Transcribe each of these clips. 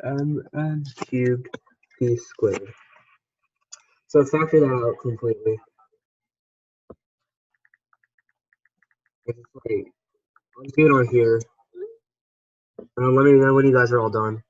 mn cubed p squared. So factor that out completely. Wait, I'll do it on here. And let me know when you guys are all done.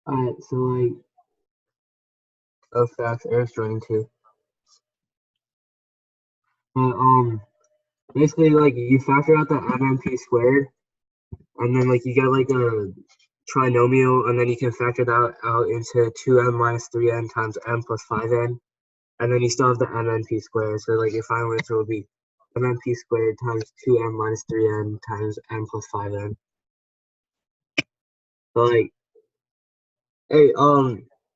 Alright, so like, oh facts, Eric's joining too. Basically like you factor out the mmp squared, and then like you get like a trinomial, and then you can factor that out into 2m minus 3n times m plus 5n, and then you still have the mmp squared. So like your final answer will be mmp squared times 2m minus 3n times m plus 5n. So like, hey,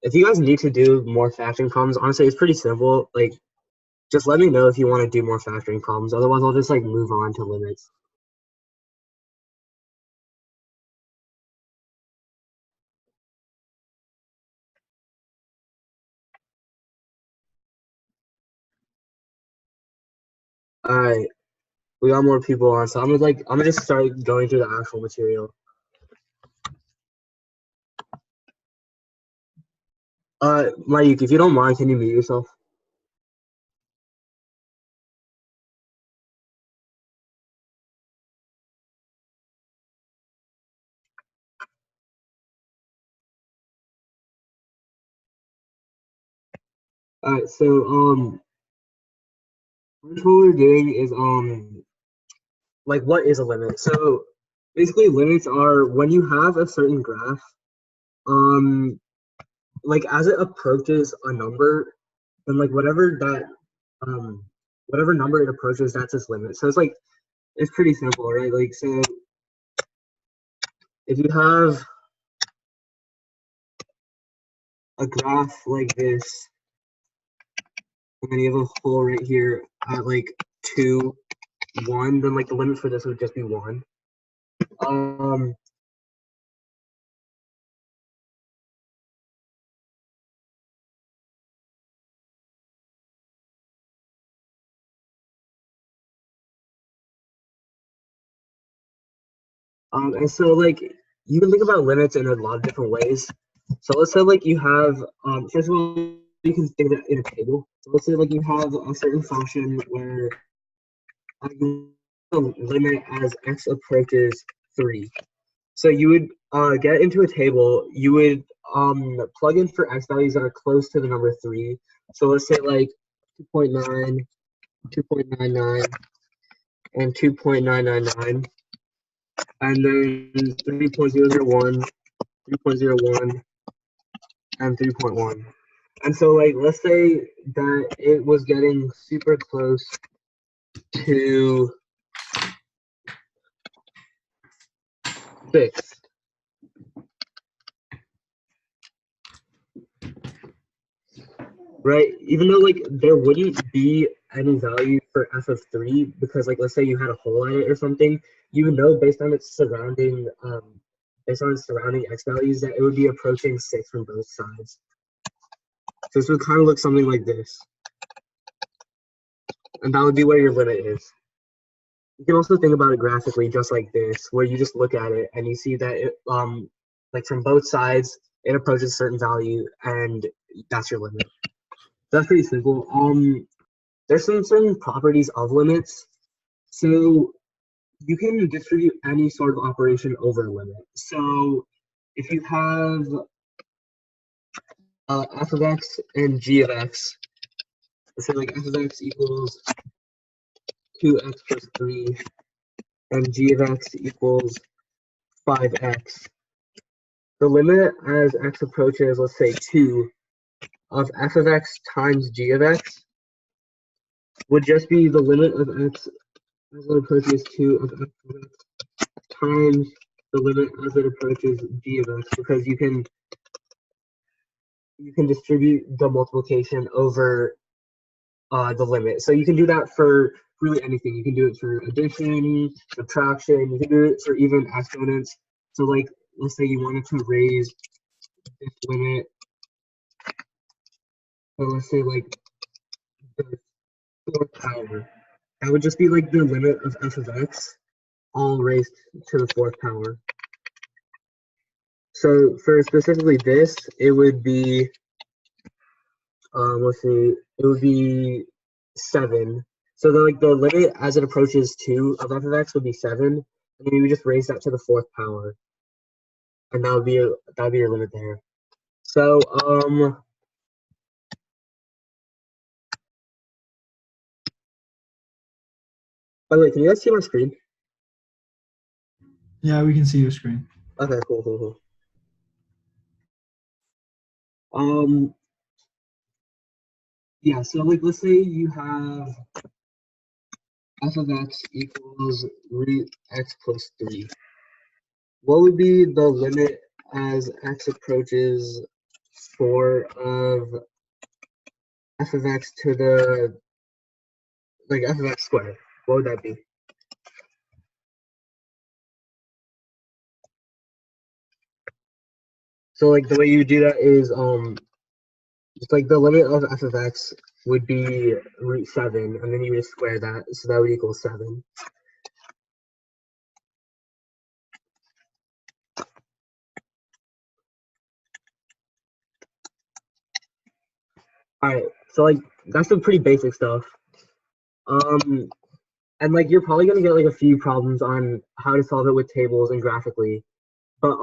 if you guys need to do more factoring problems, honestly, it's pretty simple. Like, just let me know if you want to do more factoring problems. Otherwise, I'll just like move on to limits. All right, we got more people on, so I'm gonna just start going through the actual material. Mike, if you don't mind, can you mute yourself? All right, so what we're doing is like, what is a limit? So basically, limits are when you have a certain graph, like as it approaches a number, then like whatever number it approaches, that's its limit. So it's pretty simple, right? Like, so if you have a graph like this, and then you have a hole right here at like 2, 1, then like the limit for this would just be 1. And so like you can think about limits in a lot of different ways. So let's say like you have first of all, you can think of it in a table. So let's say like you have a certain function where limit as x approaches 3. So you would get into a table, you would plug in for x values that are close to the number 3. So let's say like 2.9, 2.99, and 2.999. And then 3.001, 3.01, and 3.1. And so like let's say that it was getting super close to 6. Right? Even though like there wouldn't be any value for f of 3 because, like, let's say you had a hole at it or something, you would know based on its surrounding x values that it would be approaching 6 from both sides. So this would kind of look something like this, and that would be where your limit is. You can also think about it graphically, just like this, where you just look at it and you see that it, like from both sides, it approaches a certain value, and that's your limit. That's pretty simple. There's some certain properties of limits. So you can distribute any sort of operation over a limit. So if you have f of x and g of x, let's say like f of x equals 2x plus 3, and g of x equals 5x. The limit as x approaches, let's say 2, of f of x times g of x would just be the limit of x as it approaches 2 of f of x times the limit as it approaches g of x, because you can distribute the multiplication over the limit. So you can do that for really anything. You can do it for addition, subtraction, you can do it for even exponents. So like, let's say you wanted to raise this limit, so let's say like the 4th power. That would just be like the limit of f of x, all raised to the 4th power. So for specifically this, it would be, let's see, it would be 7. So the limit as it approaches 2 of f of x would be 7, and then you would just raise that to the 4th power, and that would be your limit there. So by the way, can you guys see my screen? Yeah, we can see your screen. Okay, cool. Yeah, so like let's say you have f of x equals root x plus 3. What would be the limit as x approaches 4 of f of x to the, like, f of x squared? What would that be? So like the way you do that is just like the limit of f of x would be root 7, and then you just square that, so that would equal 7. All right, so like that's some pretty basic stuff. And like you're probably gonna get like a few problems on how to solve it with tables and graphically, but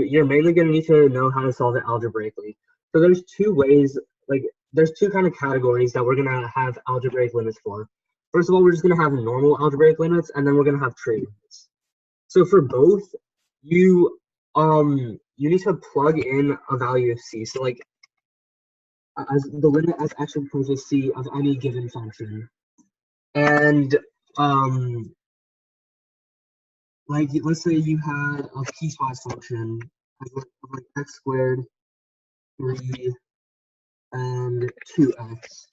you're mainly gonna need to know how to solve it algebraically. So there's two ways, like there's two kind of categories that we're gonna have algebraic limits for. First of all, we're just gonna have normal algebraic limits, and then we're gonna have trig limits. So for both, you need to plug in a value of c. So like as the limit as x approaches c of any given function, and like let's say you had a piecewise function of like x squared, 3, and 2x.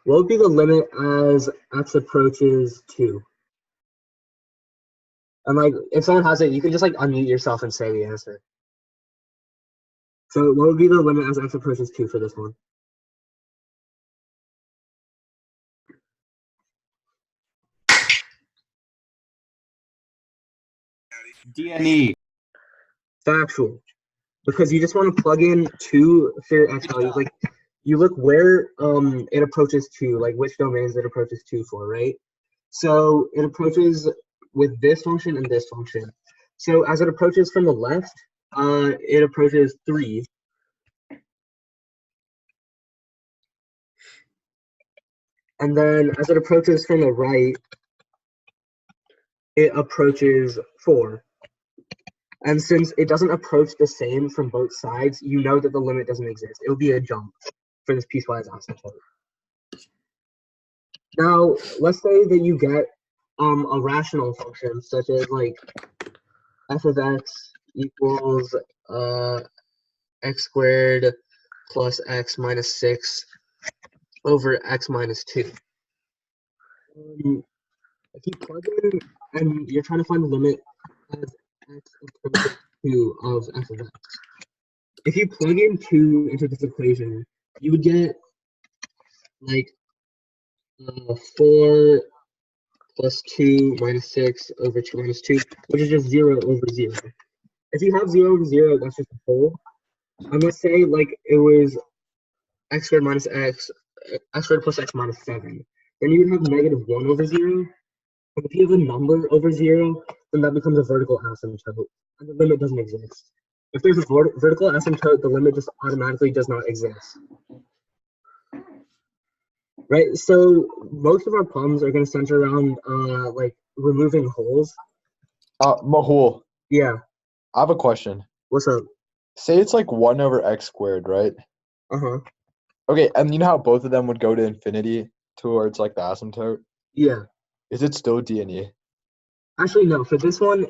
What would be the limit as x approaches 2? And like if someone has it, you can just like unmute yourself and say the answer. So what would be the limit as x approaches 2 for this one? DNE. Factual. Because you just want to plug in 2 for your x values. Like you look where it approaches 2, like which domains it approaches 2 for, right? So it approaches with this function and this function. So as it approaches from the left, it approaches 3. And then as it approaches from the right, it approaches 4. And since it doesn't approach the same from both sides, you know that the limit doesn't exist. It would be a jump for this piecewise asymptote. Now, let's say that you get a rational function such as like f of x equals x squared plus x minus 6 over x minus 2. If you plug in and you're trying to find the limit as x approaches 2 of f of x, if you plug in 2 into this equation, you would get like 4 plus 2 minus 6 over 2 minus 2, which is just 0 over 0. If you have 0 over 0, that's just a whole. I'm going to say like it was x squared minus x squared plus x minus 7. Then you would have negative 1 over 0. And if you have a number over 0, then that becomes a vertical asymptote, and the limit doesn't exist. If there's a vertical asymptote, the limit just automatically does not exist. Right, so most of our problems are going to center around like removing holes. Mahul, Yeah, I have a question. what's up? Say it's like 1 over x squared, right? Uh-huh. Okay, and you know how both of them would go to infinity towards like the asymptote? Yeah. Is it still D and E? Actually, no. For this one,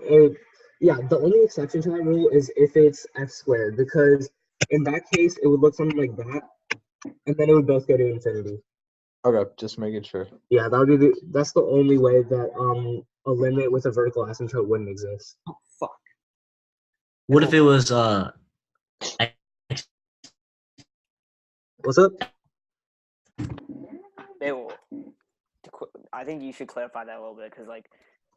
yeah, the only exception to that rule is if it's x squared, because in that case, it would look something like that, and then it would both go to infinity. Okay, just making sure. Yeah, that would be that's the only way that a limit with a vertical asymptote wouldn't exist. Oh, fuck. What if it was What's up? I think you should clarify that a little bit, because like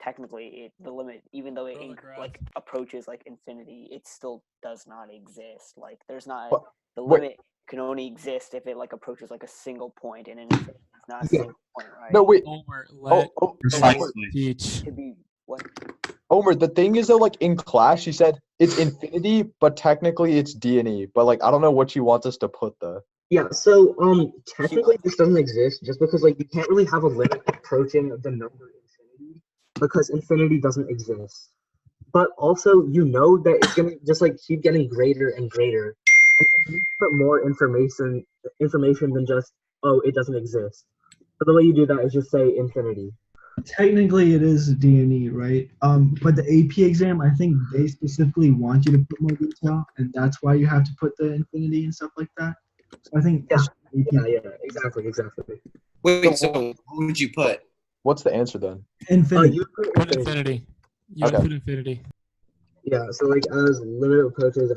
technically the limit, even though it like approaches like infinity, it still does not exist. Like there's not the limit can only exist if it like approaches like a single point, and in infinity it's not a single point, right? No, wait. Omer, let Precisely. teach. To be what? Omer, the thing is though, like in class, she said it's infinity, but technically it's D and E. But like, I don't know what she wants us to put though. Yeah, so technically this doesn't exist just because like you can't really have a limit approaching the number infinity because infinity doesn't exist. But also you know that it's gonna just like keep getting greater and greater. And so you need to put more information than just, oh, it doesn't exist. So the way you do that is just say infinity. Technically, it is D&E, right? But the AP exam, I think they specifically want you to put more detail, and that's why you have to put the infinity and stuff like that. So I think Yeah, exactly. Wait, so what would you put? What's the answer then? infinity. You put Put infinity. infinity. You Okay. put infinity. Yeah, so like as limit approaches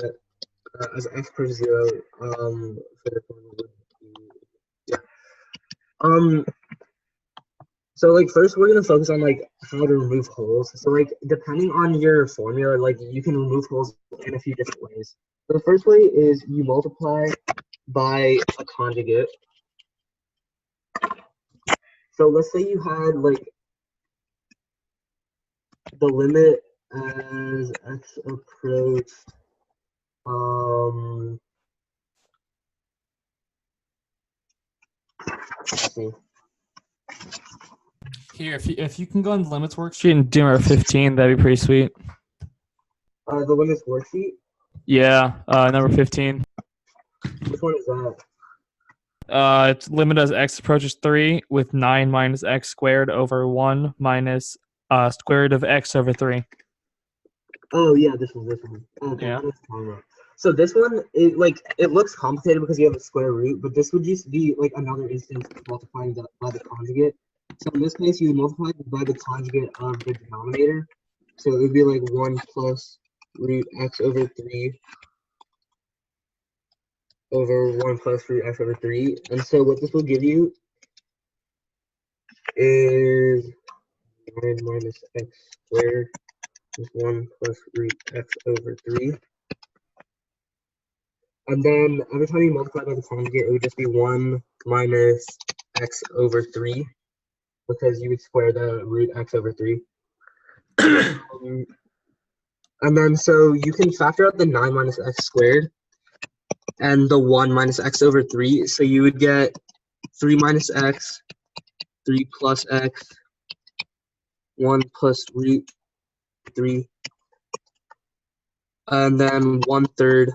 as x approaches 0, for this one would be, yeah. So like first we're gonna focus on like how to remove holes. So like depending on your formula, like you can remove holes in a few different ways. So the first way is you multiply by a conjugate. So let's say you had like the limit as x approached let's see. Here, if you can go on the limits worksheet and do number 15, that'd be pretty sweet. The limits worksheet. Yeah, number 15. Which one is that? It's limit as x approaches 3 with 9 minus x squared over 1 minus square root of x over 3. Oh yeah, this one. Okay, Yeah. I know what you're talking about. So this one, it looks complicated because you have a square root, but this would just be like another instance of multiplying by the conjugate. So in this case, you multiply by the conjugate of the denominator. So it would be like 1 plus root x over 3 over 1 plus root x over 3. And so what this will give you is 9 minus x squared is 1 plus root x over 3. And then every time you multiply by the conjugate, it would just be 1 minus x over 3, because you would square the root x over 3. And then so you can factor out the 9 minus x squared and the 1 minus x over 3. So you would get 3 minus x, 3 plus x, 1 plus root 3, and then 1/3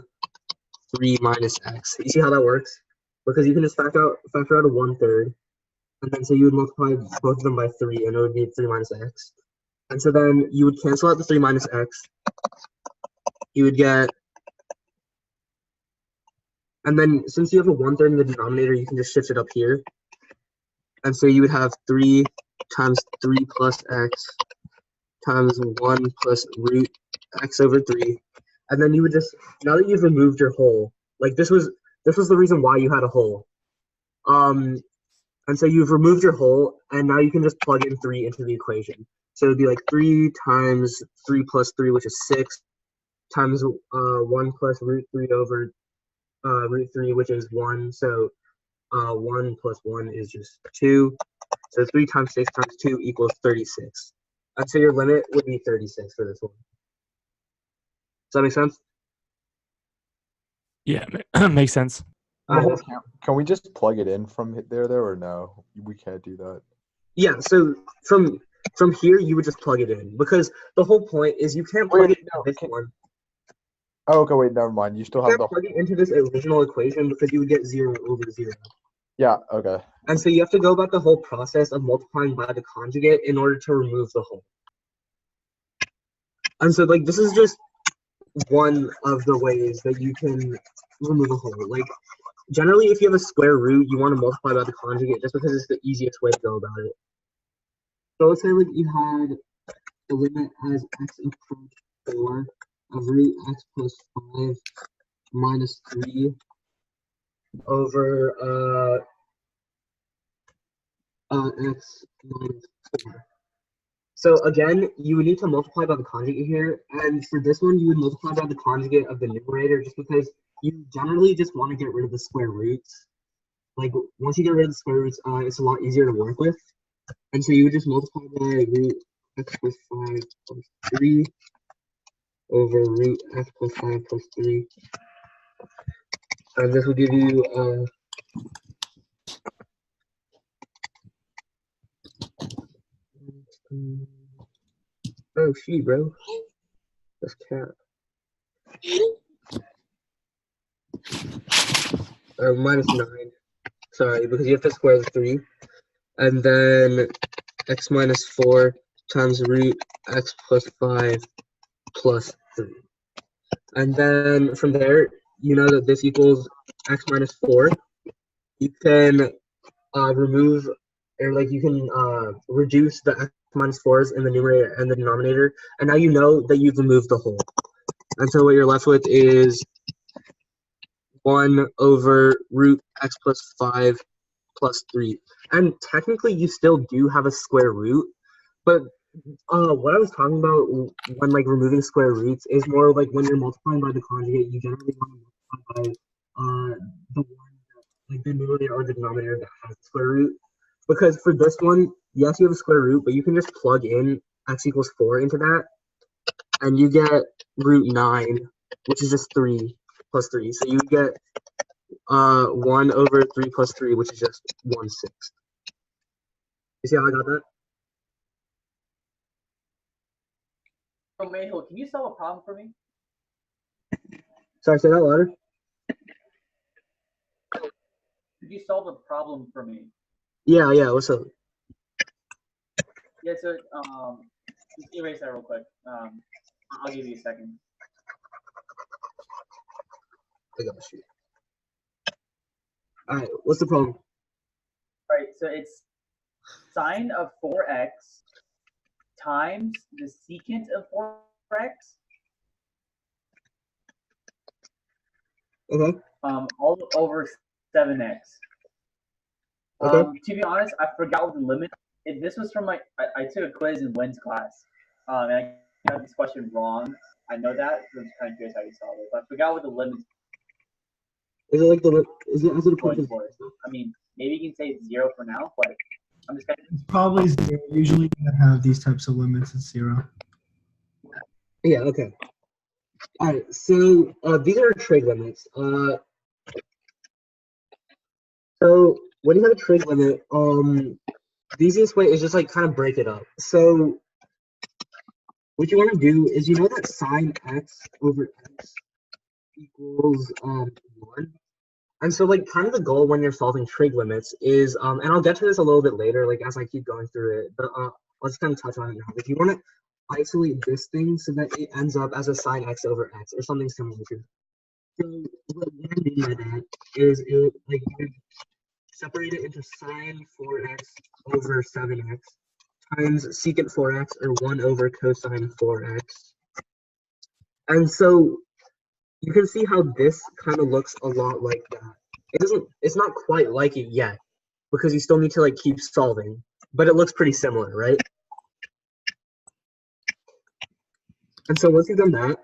3 minus x. You see how that works? Because you can just factor out a 1/3, and then so you would multiply both of them by 3, and it would be 3 minus x. And so then you would cancel out the 3 minus x. you would get, and then since you have a 1/3 in the denominator, you can just shift it up here. And so you would have 3 times 3 plus x times 1 plus root x over 3. And then you would just, now that you've removed your whole, like this was the reason why you had a whole. And so you've removed your whole, and now you can just plug in 3 into the equation. So it would be like 3 times 3 plus 3, which is 6, times 1 plus root 3 over root 3, which is 1. So 1 plus 1 is just 2. So 3 times 6 times 2 equals 36. And so your limit would be 36 for this one. Does that make sense? Yeah, makes sense. Can we just plug it in from there, or no? We can't do that. Yeah, so from here, you would just plug it in, because the whole point is you can't plug it into this one. Oh, okay, wait, never mind. You still have You can't plug it into this original equation because you would get 0 over 0. Yeah, okay. And so you have to go about the whole process of multiplying by the conjugate in order to remove the whole. And so, like, this is just one of the ways that you can remove a whole. Like, generally, if you have a square root, you want to multiply by the conjugate just because it's the easiest way to go about it. So let's say, like, you had the limit as x approached 4 of root x plus 5 minus 3 over x minus 4. So again, you would need to multiply by the conjugate here, and for this one, you would multiply by the conjugate of the numerator just because you generally just want to get rid of the square roots. Like, once you get rid of the square roots, it's a lot easier to work with. And so you would just multiply by root x plus 5 plus 3 over root x plus 5 plus 3. And this will give you oh shoot, bro. That's cat. Minus 9. Sorry, because you have to square the 3. And then x minus 4 times root x plus 5 plus 3. And then from there, you know that this equals x minus 4. You can remove, or like you can reduce the x minus 4s in the numerator and the denominator. And now you know that you've removed the whole. And so what you're left with is 1 over root x plus 5 plus 3. And technically, you still do have a square root, but what I was talking about when like removing square roots is more like when you're multiplying by the conjugate, you generally want to multiply by the one that, like the numerator or the denominator that has the square root. Because for this one, yes, you have a square root, but you can just plug in x equals 4 into that, and you get root 9, which is just 3 plus 3. So you get 1 over 3 plus 3, which is just 1/6. You see how I got that? So Mayhill, can you solve a problem for me? Sorry, say that louder. Could you solve a problem for me? Yeah, what's up? Yeah, so just erase that real quick. I'll give you a second. I got you. All right, what's the problem? All right, so it's sine of 4x times the secant of 4x. Okay. All over 7x. Okay. To be honest, I forgot what the limit. If this was from my, I took a quiz in Wynn's class, and I got this question wrong. I know that, so I'm just kind of curious how you solve it. But I forgot what the limit Is it like the is it going for? I mean, maybe you can say it's 0 for now, but I'm just kind of. It's probably 0. Usually you have these types of limits at 0. Yeah. Okay. All right. So these are trig limits. So when you have a trig limit, the easiest way is just like kind of break it up. So what you want to do is, you know that sine x over x equals 1. And so like kind of the goal when you're solving trig limits is, and I'll get to this a little bit later, like as I keep going through it, but I'll just kind of touch on it now. If you want to isolate this thing so that it ends up as a sine x over x or something similar to it. So what I mean by that is it like you would separate it into sine 4x over 7x times secant 4x or 1 over cosine 4x. And so you can see how this kind of looks a lot like that. It's not quite like it yet because you still need to like keep solving, but it looks pretty similar, right? And so once you've done that,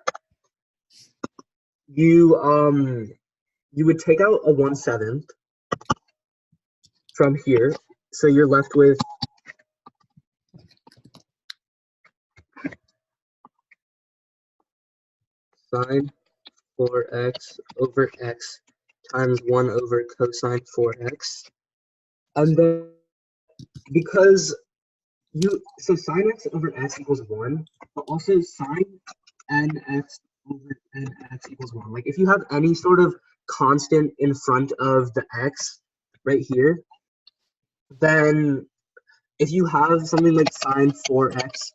you would take out a 1/7 from here. So you're left with sine 4x over x times 1 over cosine 4x. And then because so sine x over x equals 1, but also sine nx over nx equals 1. Like if you have any sort of constant in front of the x right here, then if you have something like sine 4x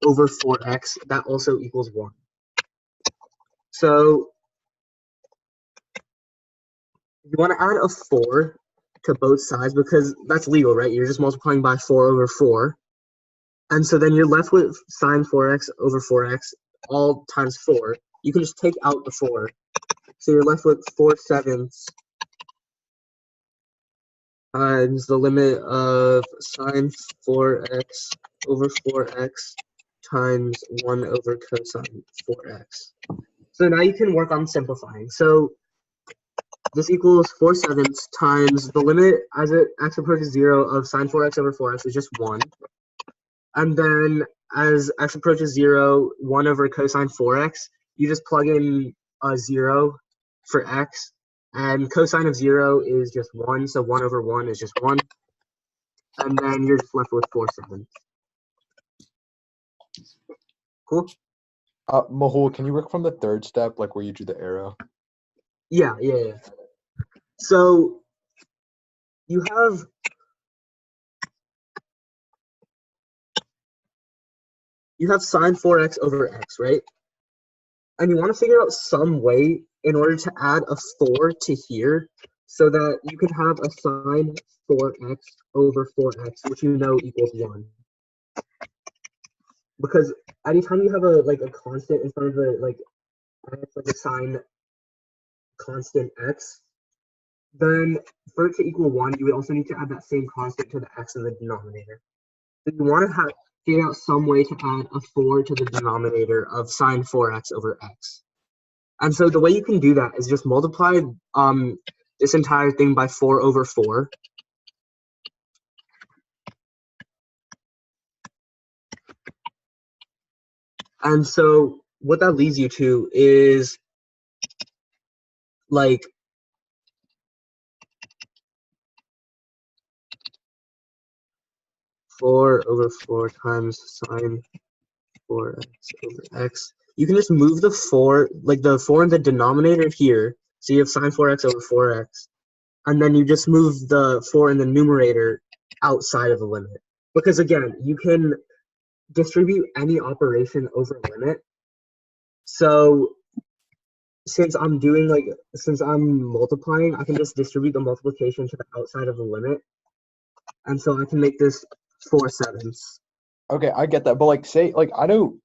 over 4x, that also equals 1. So you want to add a 4 to both sides because that's legal, right? You're just multiplying by 4 over 4. And so then you're left with sine 4x over 4x all times 4. You can just take out the 4. So you're left with 4/7 times the limit of sine 4x over 4x times 1 over cosine 4x. So now you can work on simplifying. So this equals 4/7 times the limit as x approaches 0 of sine 4x over 4x is just 1. And then as x approaches 0, 1 over cosine 4x, you just plug in a 0 for x. And cosine of 0 is just 1, so 1 over 1 is just 1. And then you're just left with 4/7. Cool? Mahul, can you work from the third step, like where you do the arrow? Yeah. So you have sine 4x over x, right? And you want to figure out some way in order to add a 4 to here so that you can have a sine 4x over 4x, which you know equals 1. Because anytime you have a constant in front of the like a sine constant x, then for it to equal 1, you would also need to add that same constant to the x in the denominator. So you want to figure out some way to add a 4 to the denominator of sine 4x over x. And so the way you can do that is just multiply this entire thing by 4 over 4. And so what that leads you to is like 4 over 4 times sine 4x over x. You can just move the 4, like the 4 in the denominator here. So you have sine 4x over 4x. And then you just move the 4 in the numerator outside of the limit. Because again, you can distribute any operation over limit. So since I'm multiplying, I can just distribute the multiplication to the outside of the limit. And so I can make this 4/7. Okay, I get that. But like say like I know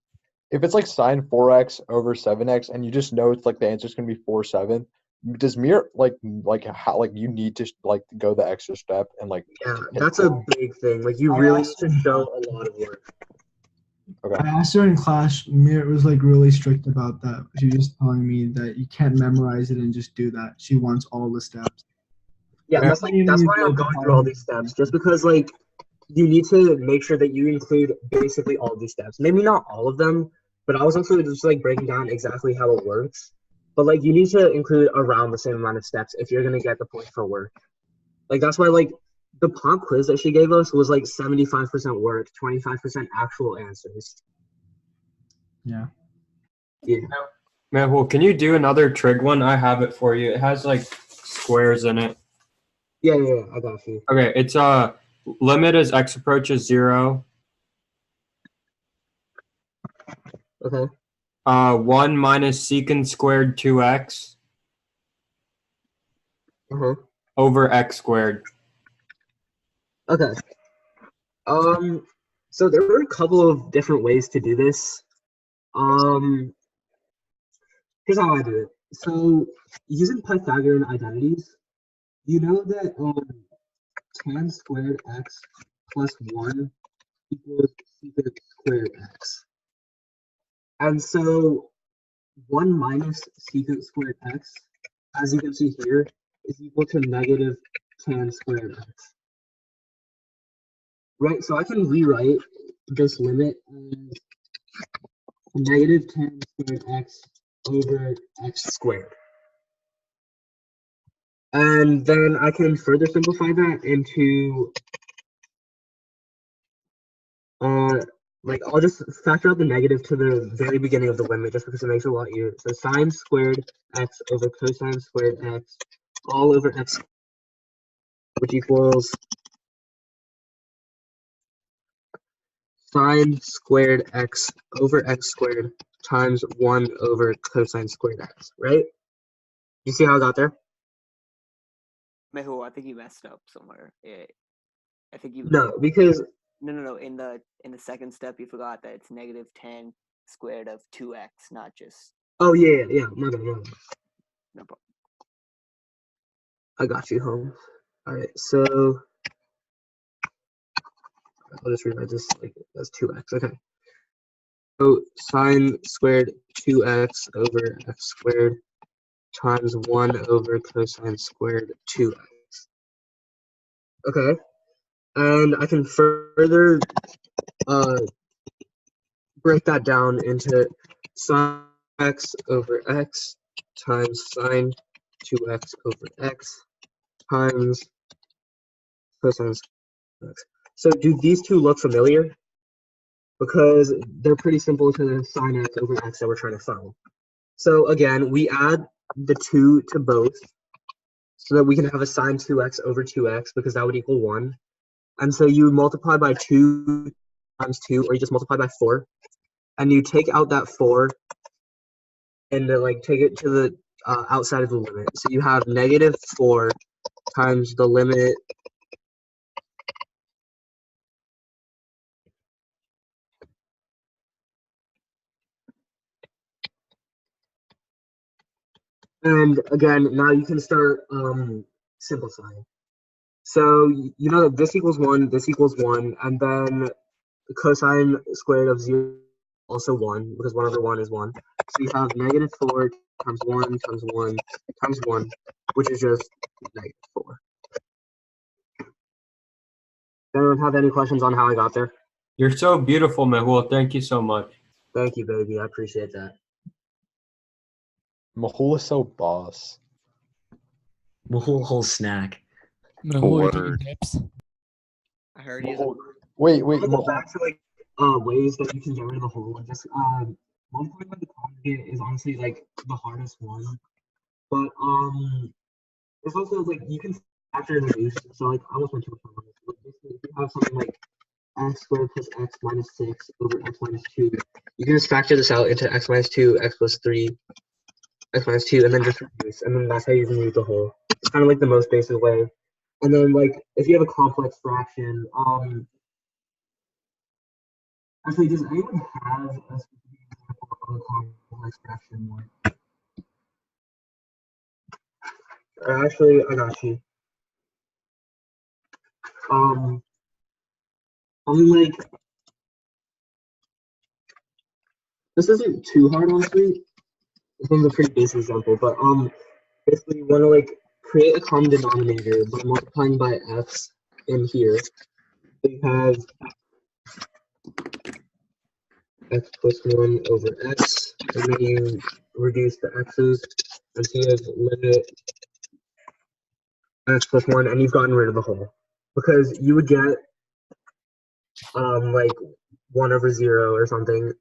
if it's like sine 4x over 7x and you just know it's like the answer is gonna be 4/7, does Meert like how like you need to like go the extra step and like yeah, that's a big thing. Like you really need to show a lot of work. Okay. I asked her in class, Meert was like really strict about that. She was just telling me that you can't memorize it and just do that. She wants all the steps. Yeah, that's why I'm going through all these steps, just because like you need to make sure that you include basically all these steps. Maybe not all of them, but I was also just like breaking down exactly how it works. But like you need to include around the same amount of steps if you're gonna get the point for work. Like that's why like the pop quiz that she gave us was like 75% work, 25% actual answers. Yeah. Yeah. Mehul, can you do another trig one? I have it for you. It has like squares in it. Yeah, I got you. Okay, it's limit as x approaches 0 Okay. 1 minus secant squared 2x over x squared. Okay. So there were a couple of different ways to do this. Here's how I do it. So using Pythagorean identities, you know that tan squared x plus 1 equals secant squared x. And so 1 minus secant squared x, as you can see here, is equal to negative tan squared x. Right, so I can rewrite this limit as negative tan squared x over x squared. And then I can further simplify that into like I'll just factor out the negative to the very beginning of the limit just because it makes it a lot easier. So sine squared x over cosine squared x all over x, which equals sine squared x over x squared times 1 over cosine squared x, right? You see how I got there? Mehul, I think you messed up somewhere. I think you No, because no. In the second step, you forgot that it's negative 10 squared of 2x, not just. oh yeah. My bad. No problem. I got you, home. All right, so I'll just rewrite this like as 2x. Okay. So sine squared 2x over x squared times 1 over cosine squared 2x. Okay. And I can further break that down into sine x over x times sine 2x over x times cosine squared x. So do these two look familiar? Because they're pretty simple to the sine x over x that we're trying to solve. So again, we add the 2 to both so that we can have a sine 2x over 2x because that would equal 1. And so you multiply by 2 times 2, or you just multiply by 4. And you take out that 4 and like take it to the outside of the limit. So you have negative 4 times the limit and again, now you can start simplifying. So you know that this equals 1, and then cosine squared of 0 also 1, because 1 over 1 is 1. So you have negative 4 times 1 times 1 times 1, which is just negative 4. Anyone have any questions on how I got there? You're so beautiful, Mehul. Thank you so much. Thank you, baby. I appreciate that. Mehul is so boss. Whole snack. Mehul, are you Word. taking tips? I heard he's Mehul, wait, I'm gonna go Mehul. back to like ways that you can get rid of the hole. And just multiplying by the conjugate is honestly like the hardest one. But it's also like you can factor and reduce. So like I almost went too much on this. But basically, if you have something like x squared plus x minus 6 over x minus 2, you can just factor this out into x minus 2, x plus 3, x minus 2, and then just reduce. And then that's how you remove the whole. It's kind of like the most basic way. And then like if you have a complex fraction, actually, does anyone have a specific example of a complex fraction one? Actually, I got you. Only like this isn't too hard, honestly. This one's a pretty basic example, but basically you want to like create a common denominator by multiplying by x in here. So you have x plus 1 over x, and then you reduce the x's, and so you have limit x plus 1, and you've gotten rid of the whole. Because you would get like 1 over 0 or something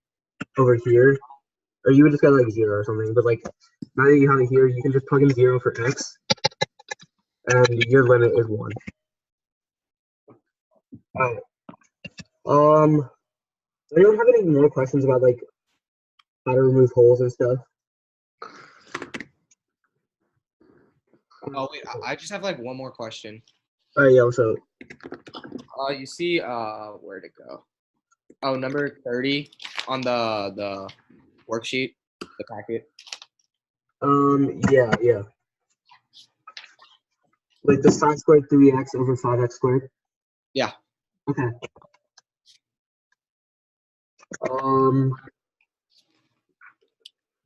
over here, or you would just get like 0 or something, but like now that you have it here, you can just plug in 0 for x, and your limit is 1. Alright. Anyone have any more questions about like how to remove holes and stuff. Oh wait, I just have like one more question. All right, yeah. So You see, where'd it go? Oh, number 30 on the worksheet, the packet. yeah. Like the sine squared 3x over 5x squared. Yeah. Okay.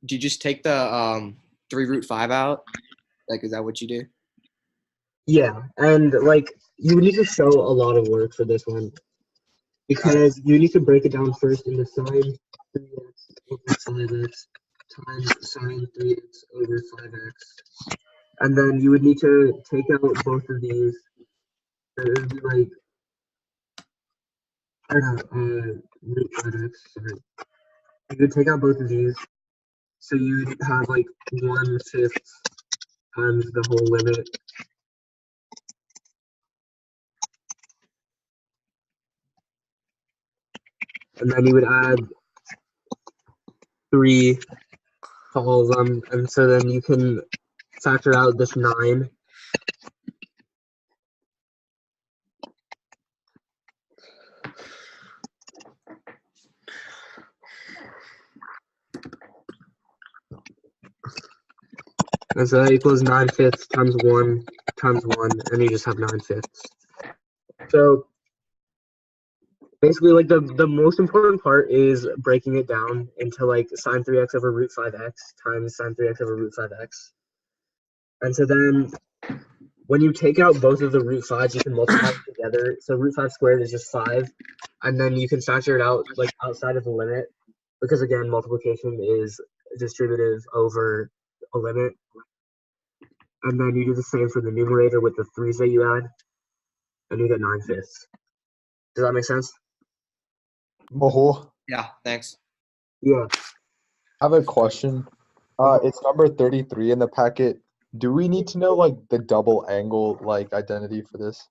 Do you just take the 3 root 5 out? Like, is that what you do? Yeah, and like you would need to show a lot of work for this one because you need to break it down first into sine 3x over 5x times sine 3x over 5x, and then you would need to take out both of these. So it would be like, or no, root 5x. Sorry, you would take out both of these, so you'd have like 1/5 times the whole limit. And then you would add 3 to all of them, and so then you can factor out this 9. And so that equals 9/5 times 1 times 1, and you just have 9/5. So basically, like the most important part is breaking it down into like sine 3x over root 5x times sine 3x over root 5x. And so then when you take out both of the root 5s, you can multiply them together. So root 5 squared is just 5. And then you can factor it out like outside of the limit, because again, multiplication is distributive over a limit. And then you do the same for the numerator with the 3s that you add, and you get 9/5. Does that make sense? Yeah, thanks. Yeah. I have a question. It's number 33 in the packet. Do we need to know like the double angle like identity for this?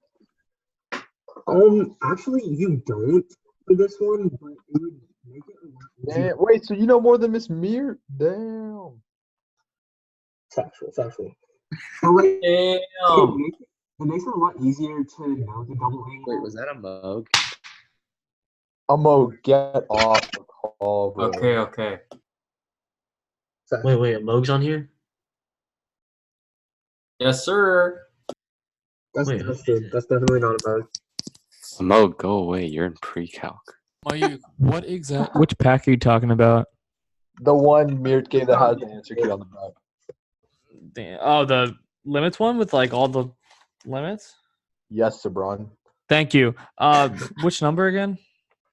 Actually, you don't for this one, but it would make it a lot easier. Wait, so you know more than Miss Meert? Damn. Factual. But like, Damn. it makes it a lot easier to know the double angle. Wait, was that a mug? Amo, get off the call, bro. Okay. Wait, Moog's on here? Yes, sir. That's Wait, true. That's definitely not a bug. Mo, go away. You're in pre-calc. Which pack are you talking about? The one Meert gave that has the answer key on the back. Damn. Oh, the limits one with like all the limits? Yes, Sabron. Thank you. Which number again?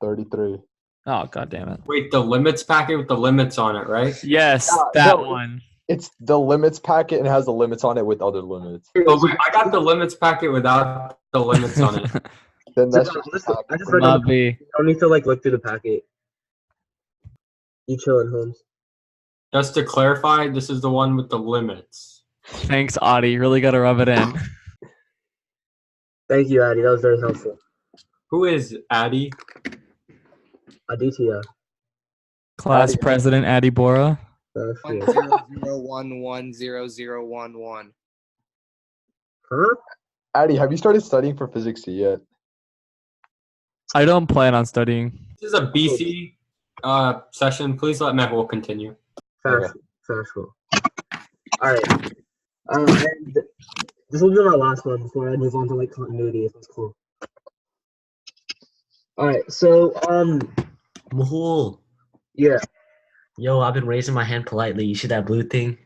33. Oh, god damn it. Wait, the limits packet with the limits on it, right? Yes, Yeah, that no, one. It's the limits packet and has the limits on it with other limits. Oh, wait, I got the limits packet without the limits on it. Then that's So, just I just Not recommend B. you don't need to like look through the packet. You chillin', Holmes. Just to clarify, this is the one with the limits. Thanks, Audie. You really got to rub it in. Thank you, Addy. That was very helpful. Who is Addy? Aditya. Class Audie. President Addie Bora. That's good. 100110011. Huh? Addy, have you started studying for physics C yet? I don't plan on studying. This is a BC session. Please let Mehul continue. Factual. All right. And this will be my last one before I move on to like continuity, if that's cool. All right. So Mahul. yeah. Yo, I've been raising my hand politely. You see that blue thing?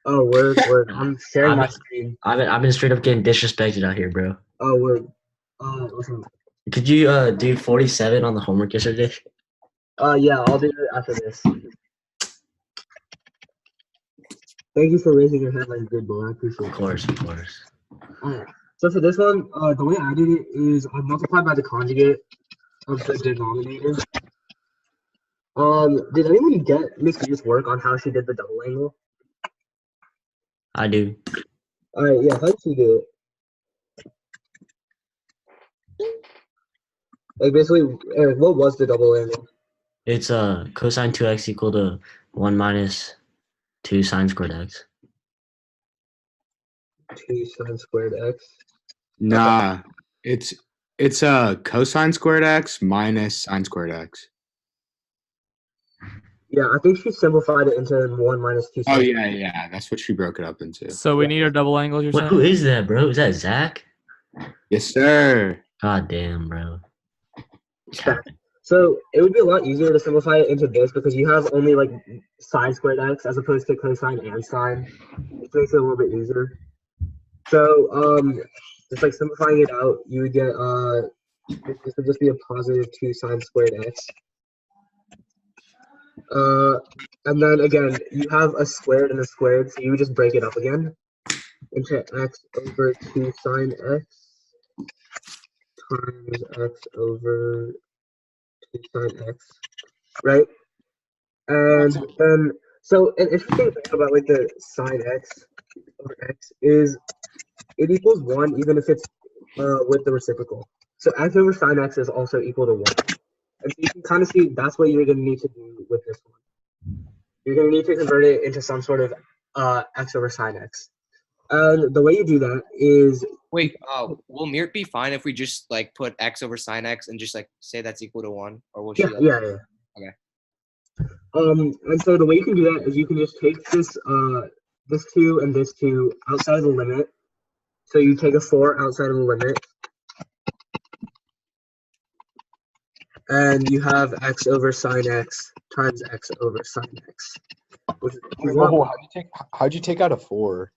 Oh, word. I'm sharing my screen. I've been straight up getting disrespected out here, bro. Oh, word. What's wrong? Could you do 47 on the homework yesterday? Yeah, I'll do it after this. Thank you for raising your hand like a good boy. I appreciate it. Of course. Alright. So for this one, the way I did it is I multiplied by the conjugate of the denominator. Did anyone get Miss Meert's work on how she did the double angle? I do. Alright, yeah, how did she do it? Like basically, Eric, what was the double angle? It's cosine 2x equal to 1 minus 2 sine squared x. 2 sine squared x. Nah, it's cosine squared x minus sine squared x. Yeah, I think she simplified it into 1 minus 2 Oh sine. yeah, that's what she broke it up into. So we need our double angles. You're What, saying? who is that, bro? Is that Zach? Yes, sir. God damn, bro. So it would be a lot easier to simplify it into this because you have only like sine squared x as opposed to cosine and sine. It makes it a little bit easier. So just like simplifying it out, you would get this would just be a positive 2 sine squared x. And then again, you have a squared and a squared, so you would just break it up again into x over 2 sine x times x over 2 sine x, right? And then, so an interesting thing about like the sine x over x is it equals 1 even if it's with the reciprocal. So x over sine x is also equal to 1. And so you can kind of see that's what you're going to need to do with this one. You're going to need to convert it into some sort of x over sine x. And the way you do that is... Wait, will Meert be fine if we just like put x over sine x and just like say that's equal to 1? Or will she? Yeah. Okay. And so the way you can do that is you can just take this this 2 and this 2 outside of the limit. So you take a 4 outside of the limit. And you have x over sine x times x over sine x. How'd you take out a 4?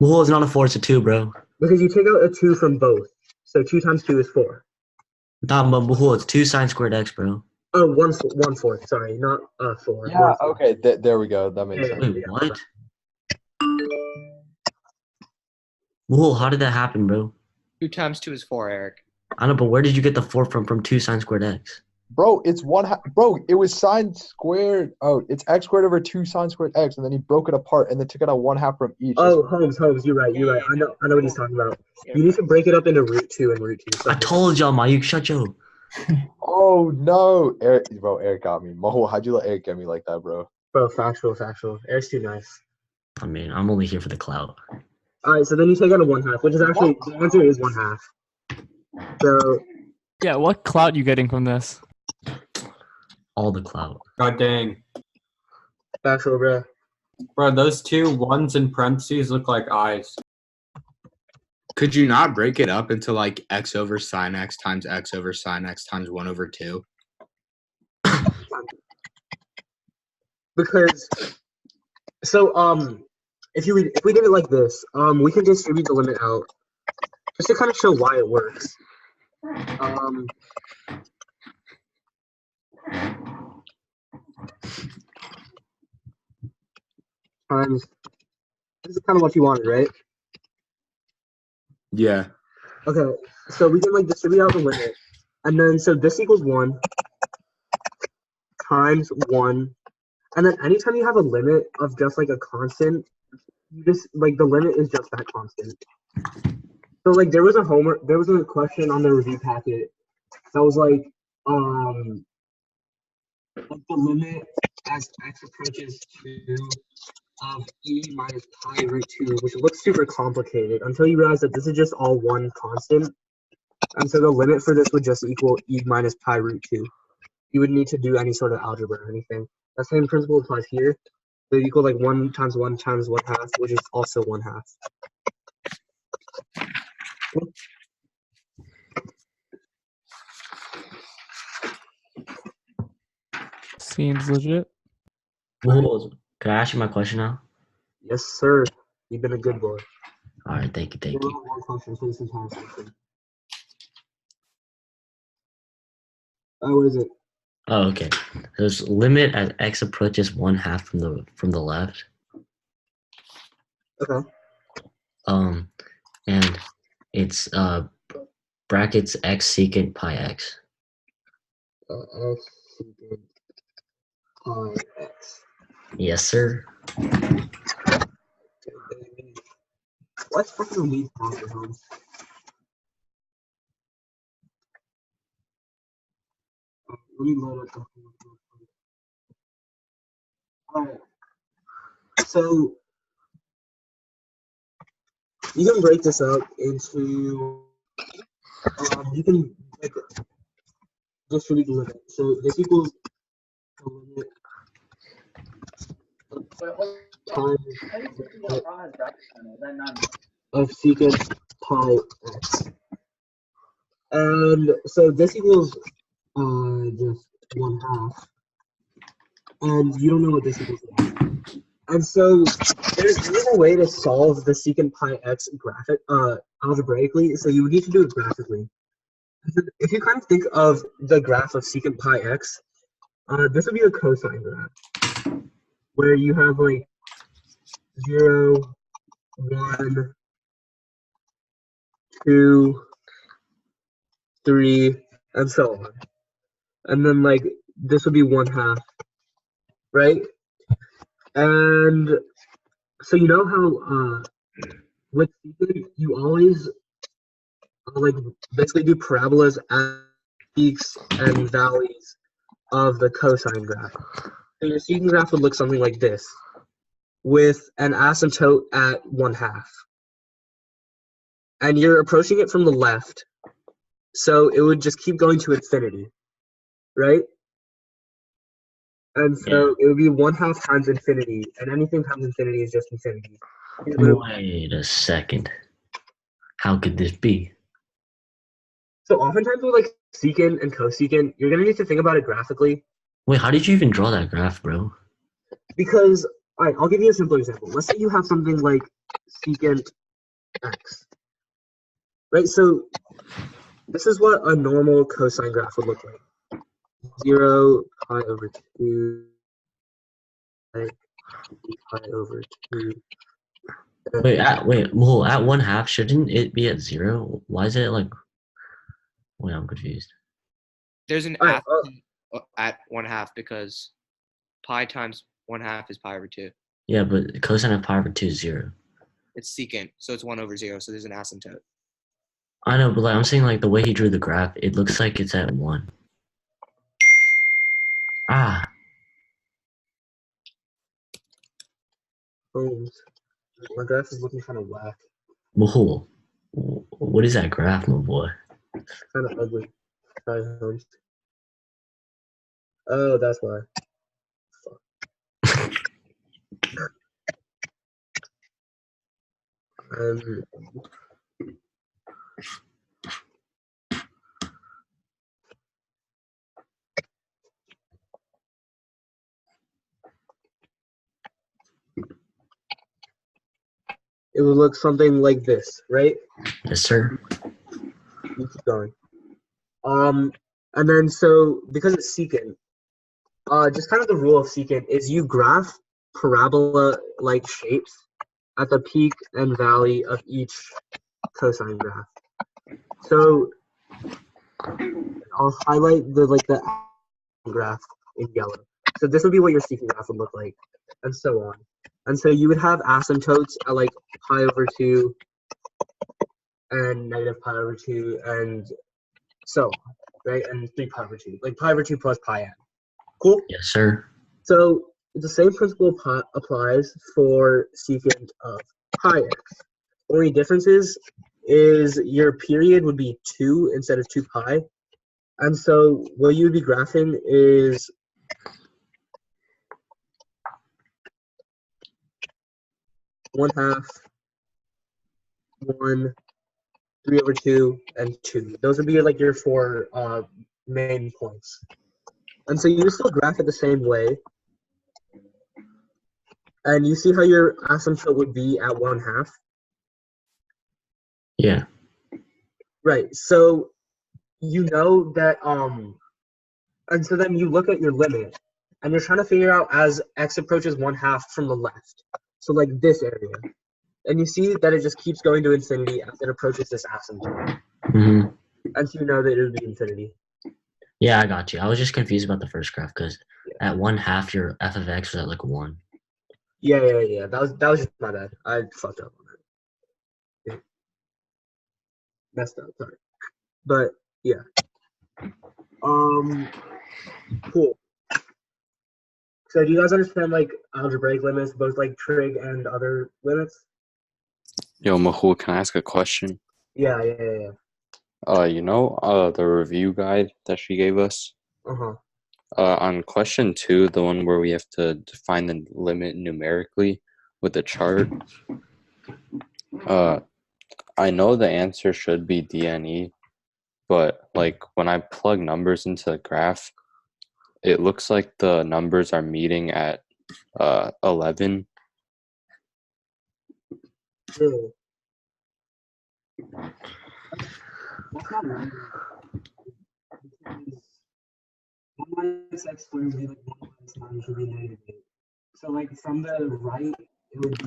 Well, it's not a 4, it's a 2, bro. Because you take out a 2 from both. So 2 times 2 is 4. Nah, but Bahul, it's 2 sine squared x, bro. Oh, 1/4. Sorry, not 4. Yeah, okay, there we go. That makes sense. Wait, what? Bahul, how did that happen, bro? 2 times 2 is 4, Eric. I know, but where did you get the 4 from 2 sine squared x? Bro, it's 1/2. Bro, it was sine squared. Oh, it's x squared over 2 sine squared x, and then he broke it apart and then took it out 1/2 from each. Oh, Holmes, you're right. I know what he's talking about. You need to break it up into root 2 and root 2. I told y'all, Mayuk, shut yo. Oh no, Eric got me. Mo, how'd you let Eric get me like that, bro? Bro, factual. Eric's too nice. I mean, I'm only here for the clout. All right, so then you take out a 1/2, which is actually the answer is 1/2. So yeah, what clout you getting from this? All the clout. God dang. Factual, bro. Bro, those 2 1s in parentheses look like eyes. Could you not break it up into like x over sine x times x over sine x times 1 over 2? Because if we did it like this, we can distribute the limit out just to kind of show why it works. Times this is kind of what you wanted, right? Yeah. Okay, so we can like distribute out the limit, and then so this equals 1 times 1, and then anytime you have a limit of just like a constant, you just like the limit is just that constant. So like there was a question on the review packet that was like the limit as x approaches 2 of e minus pi root 2, which looks super complicated until you realize that this is just all one constant. And so the limit for this would just equal e minus pi root 2. You wouldn't need to do any sort of algebra or anything. That same principle applies here. They equal like 1 times 1 times 1/2, which is also 1/2. Seems legit. Bahul, can I ask you my question now? Yes, sir. You've been a good boy. All right, thank you. One question, please, what is it? Oh, okay. There's limit as x approaches 1/2 from the left. Okay. And it's brackets x secant pi x. X secant pi x. Yes, sir. What's fucking lead power, Holmes? Let me load up something. Alright. So you can break this up into you can like distribute the limit. So this equals the limit times of secant pi x. And so this equals just 1/2. And you don't know what this equals. And so there's a way to solve the secant pi x algebraically, so you would need to do it graphically. If you kind of think of the graph of secant pi x, this would be a cosine graph, where you have like 0, 1, 2, 3, and so on. And then like this would be 1/2, right? And so you know how with secant you always like basically do parabolas at peaks and valleys of the cosine graph. So your secant graph would look something like this, with an asymptote at 1/2. And you're approaching it from the left, so it would just keep going to infinity, right? And so it would be 1/2 times infinity, and anything times infinity is just infinity. Wait a second. How could this be? So oftentimes with like secant and cosecant, you're gonna need to think about it graphically. Wait, how did you even draw that graph, bro? Because, all right, I'll give you a simple example. Let's say you have something like secant x, right? So this is what a normal cosine graph would look like. 0, pi over 2, pi over 2. Wait, at 1/2, shouldn't it be at 0? Why is it like? Wait, I'm confused. There's an asymptote at 1/2 because pi times 1/2 is pi over 2. Yeah, but cosine of pi over 2 is 0. It's secant, so it's 1/0. So there's an asymptote. I know, but like, I'm saying like the way he drew the graph, it looks like it's at 1. Ah. My graph is looking kind of whack. Whoa. What is that graph, my boy? Kind of ugly. Try Holmes. Oh, that's why. Fuck. It would look something like this, right? Yes, sir. You keep going. And then so because it's secant, just kind of the rule of secant is you graph parabola-like shapes at the peak and valley of each cosine graph. So I'll highlight the graph in yellow. So this would be what your secant graph would look like, and so on. And so you would have asymptotes at like pi over 2 and negative pi over 2 and so on, right? And 3 pi over 2, like pi over 2 plus pi n. Cool? Yes, sir. So the same principle applies for secant of pi x. Only difference is your period would be 2 instead of 2 pi. And so what you would be graphing is one half, 1, 3 over 2, and 2. Those would be like your 4 main points. And so you still graph it the same way. And you see how your asymptote would be at 1/2? Yeah. Right. So you know that and so then you look at your limit and you're trying to figure out as x approaches 1/2 from the left. So like this area. And you see that it just keeps going to infinity as it approaches this asymptote. Mm-hmm. And so you know that it would be infinity. Yeah, I got you. I was just confused about the first graph because at 1/2 your f of x was at like 1. Yeah. That was just my bad. I fucked up on that. Yeah. Messed up, sorry. But yeah. Cool. So do you guys understand like algebraic limits, both like trig and other limits? Yo, Mahul, can I ask a question? Yeah. The review guide that she gave us? Uh-huh. On question 2, the one where we have to define the limit numerically with the chart, I know the answer should be DNE, but like when I plug numbers into the graph, it looks like the numbers are meeting at 11. Really? That's not right. Because 1 minus x squared would be like 1 minus 9 should be negative 8. So like from the right, it would be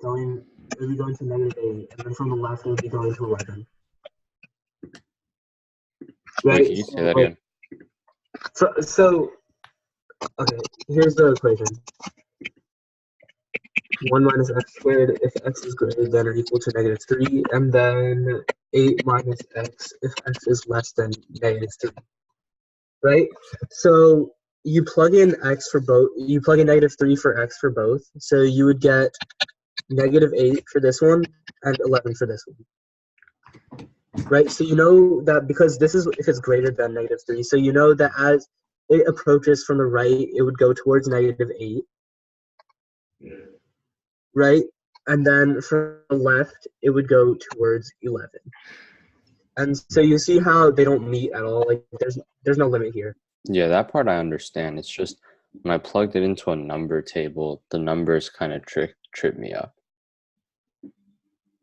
going to negative 8, and then from the left, it would be going to 11. Wait, Right? can you say that again? So, okay, here's the equation. 1 minus x squared if x is greater than or equal to negative 3, and then 8 minus x if x is less than negative 3. Right? So you plug in x for both, you plug in negative 3 for x for both, so you would get negative 8 for this one and 11 for this one. Right? So you know that because this is if it's greater than negative 3, so you know that as it approaches from the right, it would go towards negative 8. Right? And then from the left, it would go towards 11. And so you see how they don't meet at all. Like there's no limit here. Yeah, that part I understand. It's just when I plugged it into a number table, the numbers kind of trip me up.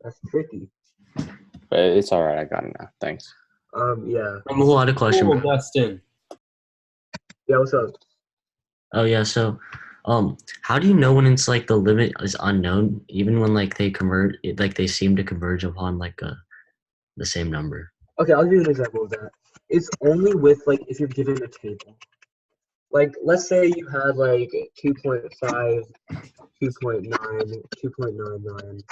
That's tricky. But it's all right. I got it now. Thanks. Yeah. I'm a whole lot of question. Cool, Dustin. Yeah, what's up? Oh yeah, so how do you know when it's like the limit is unknown, even when like they converge, like they seem to converge upon like the same number? Okay, I'll give you an example of that. It's only with like if you're given a table. Like let's say you had like 2.5, 2.9, 2.99,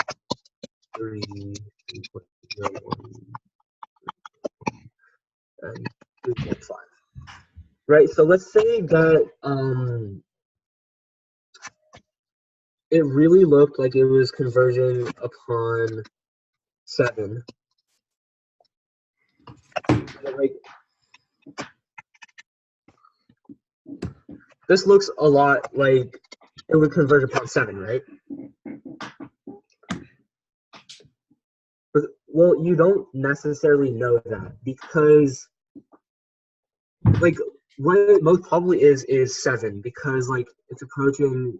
3, 2.01, and 3.5. Right? So let's say that it really looked like it was converging upon 7. Like, this looks a lot like it would converge upon 7, right? But, well, you don't necessarily know that because, like, what it most probably is 7 because, like, it's approaching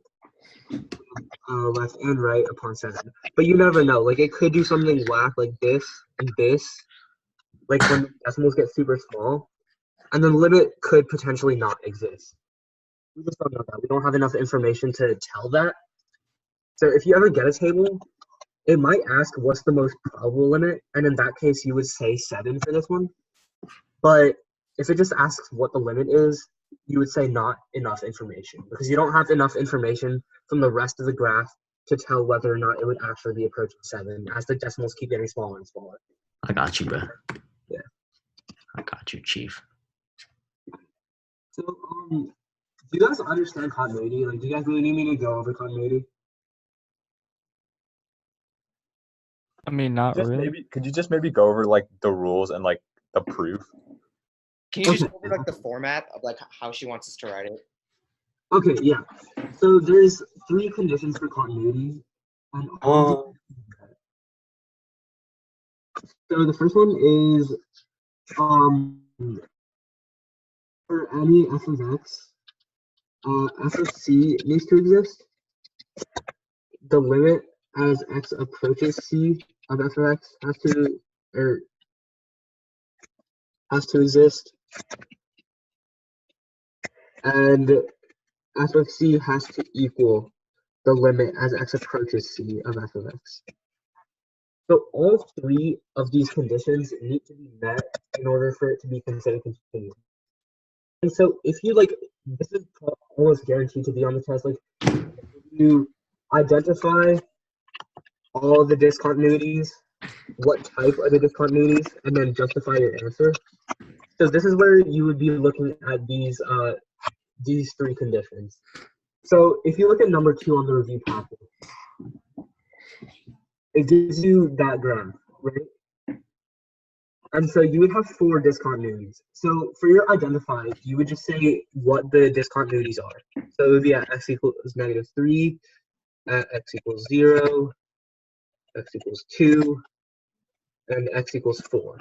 left and right upon 7. But you never know. Like, it could do something whack like this and this, like when decimals get super small, and then the limit could potentially not exist. We just don't know that. We don't have enough information to tell that. So if you ever get a table, it might ask what's the most probable limit, and in that case, you would say 7 for this one. But if it just asks what the limit is, you would say not enough information because you don't have enough information from the rest of the graph to tell whether or not it would actually be approaching 7 as the decimals keep getting smaller and smaller. I got you, bro. Yeah. I got you, Chief. So, do you guys understand continuity? Like, do you guys really need me to go over continuity? I mean, not really. Could you just maybe go over like the rules and like the proof? Can you just go over like the format of like how she wants us to write it? Okay, yeah. So there's 3 conditions for continuity. And so the first one is for any f of x, f of c needs to exist. The limit as x approaches c of f of x has to exist. And f of c has to equal the limit as x approaches c of f of x. So all 3 of these conditions need to be met in order for it to be considered continuous. And so if you like, this is almost guaranteed to be on the test, like you identify all the discontinuities, what type are the discontinuities, and then justify your answer. So this is where you would be looking at these three conditions. So if you look at number 2 on the review packet, it gives you that graph, right? And so you would have 4 discontinuities. So for your identified, you would just say what the discontinuities are. So it would be at x equals -3, at x equals 0, x equals 2, and x equals 4.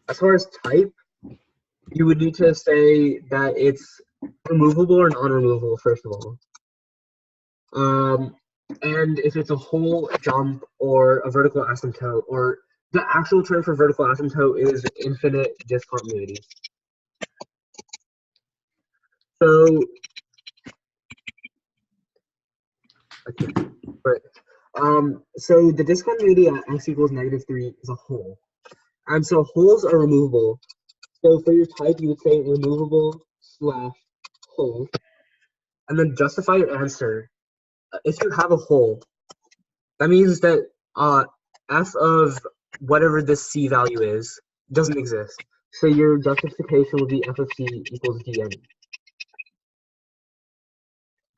As far as type, you would need to say that it's removable or non-removable, first of all. And if it's a whole jump or a vertical asymptote, or the actual term for vertical asymptote is infinite discontinuity. So, okay, right. So the discontinuity at x equals -3 is a whole, and so holes are removable. So for your type, you would say removable / whole, and then justify your answer. If you have a hole, that means that f of whatever this c value is doesn't exist. So your justification will be f of c equals dn.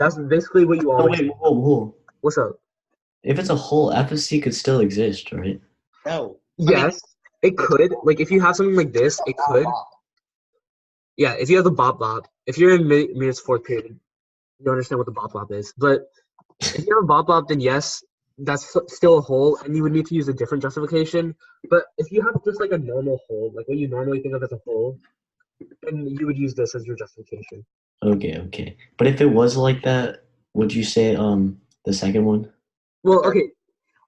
That's basically what you Oh always wait, do. whoa. What's up? If it's a whole, f of c could still exist, right? No. Yes, it could. Like if you have something like this, it could. Yeah, if you have the bop bop, if you're in Meert's 4th period, you understand what the bop bop is. But if you have a bop bop, then yes, that's still a hole, and you would need to use a different justification. But if you have just like a normal hole, like what you normally think of as a hole, then you would use this as your justification. Okay. But if it was like that, would you say the second one? Well, okay,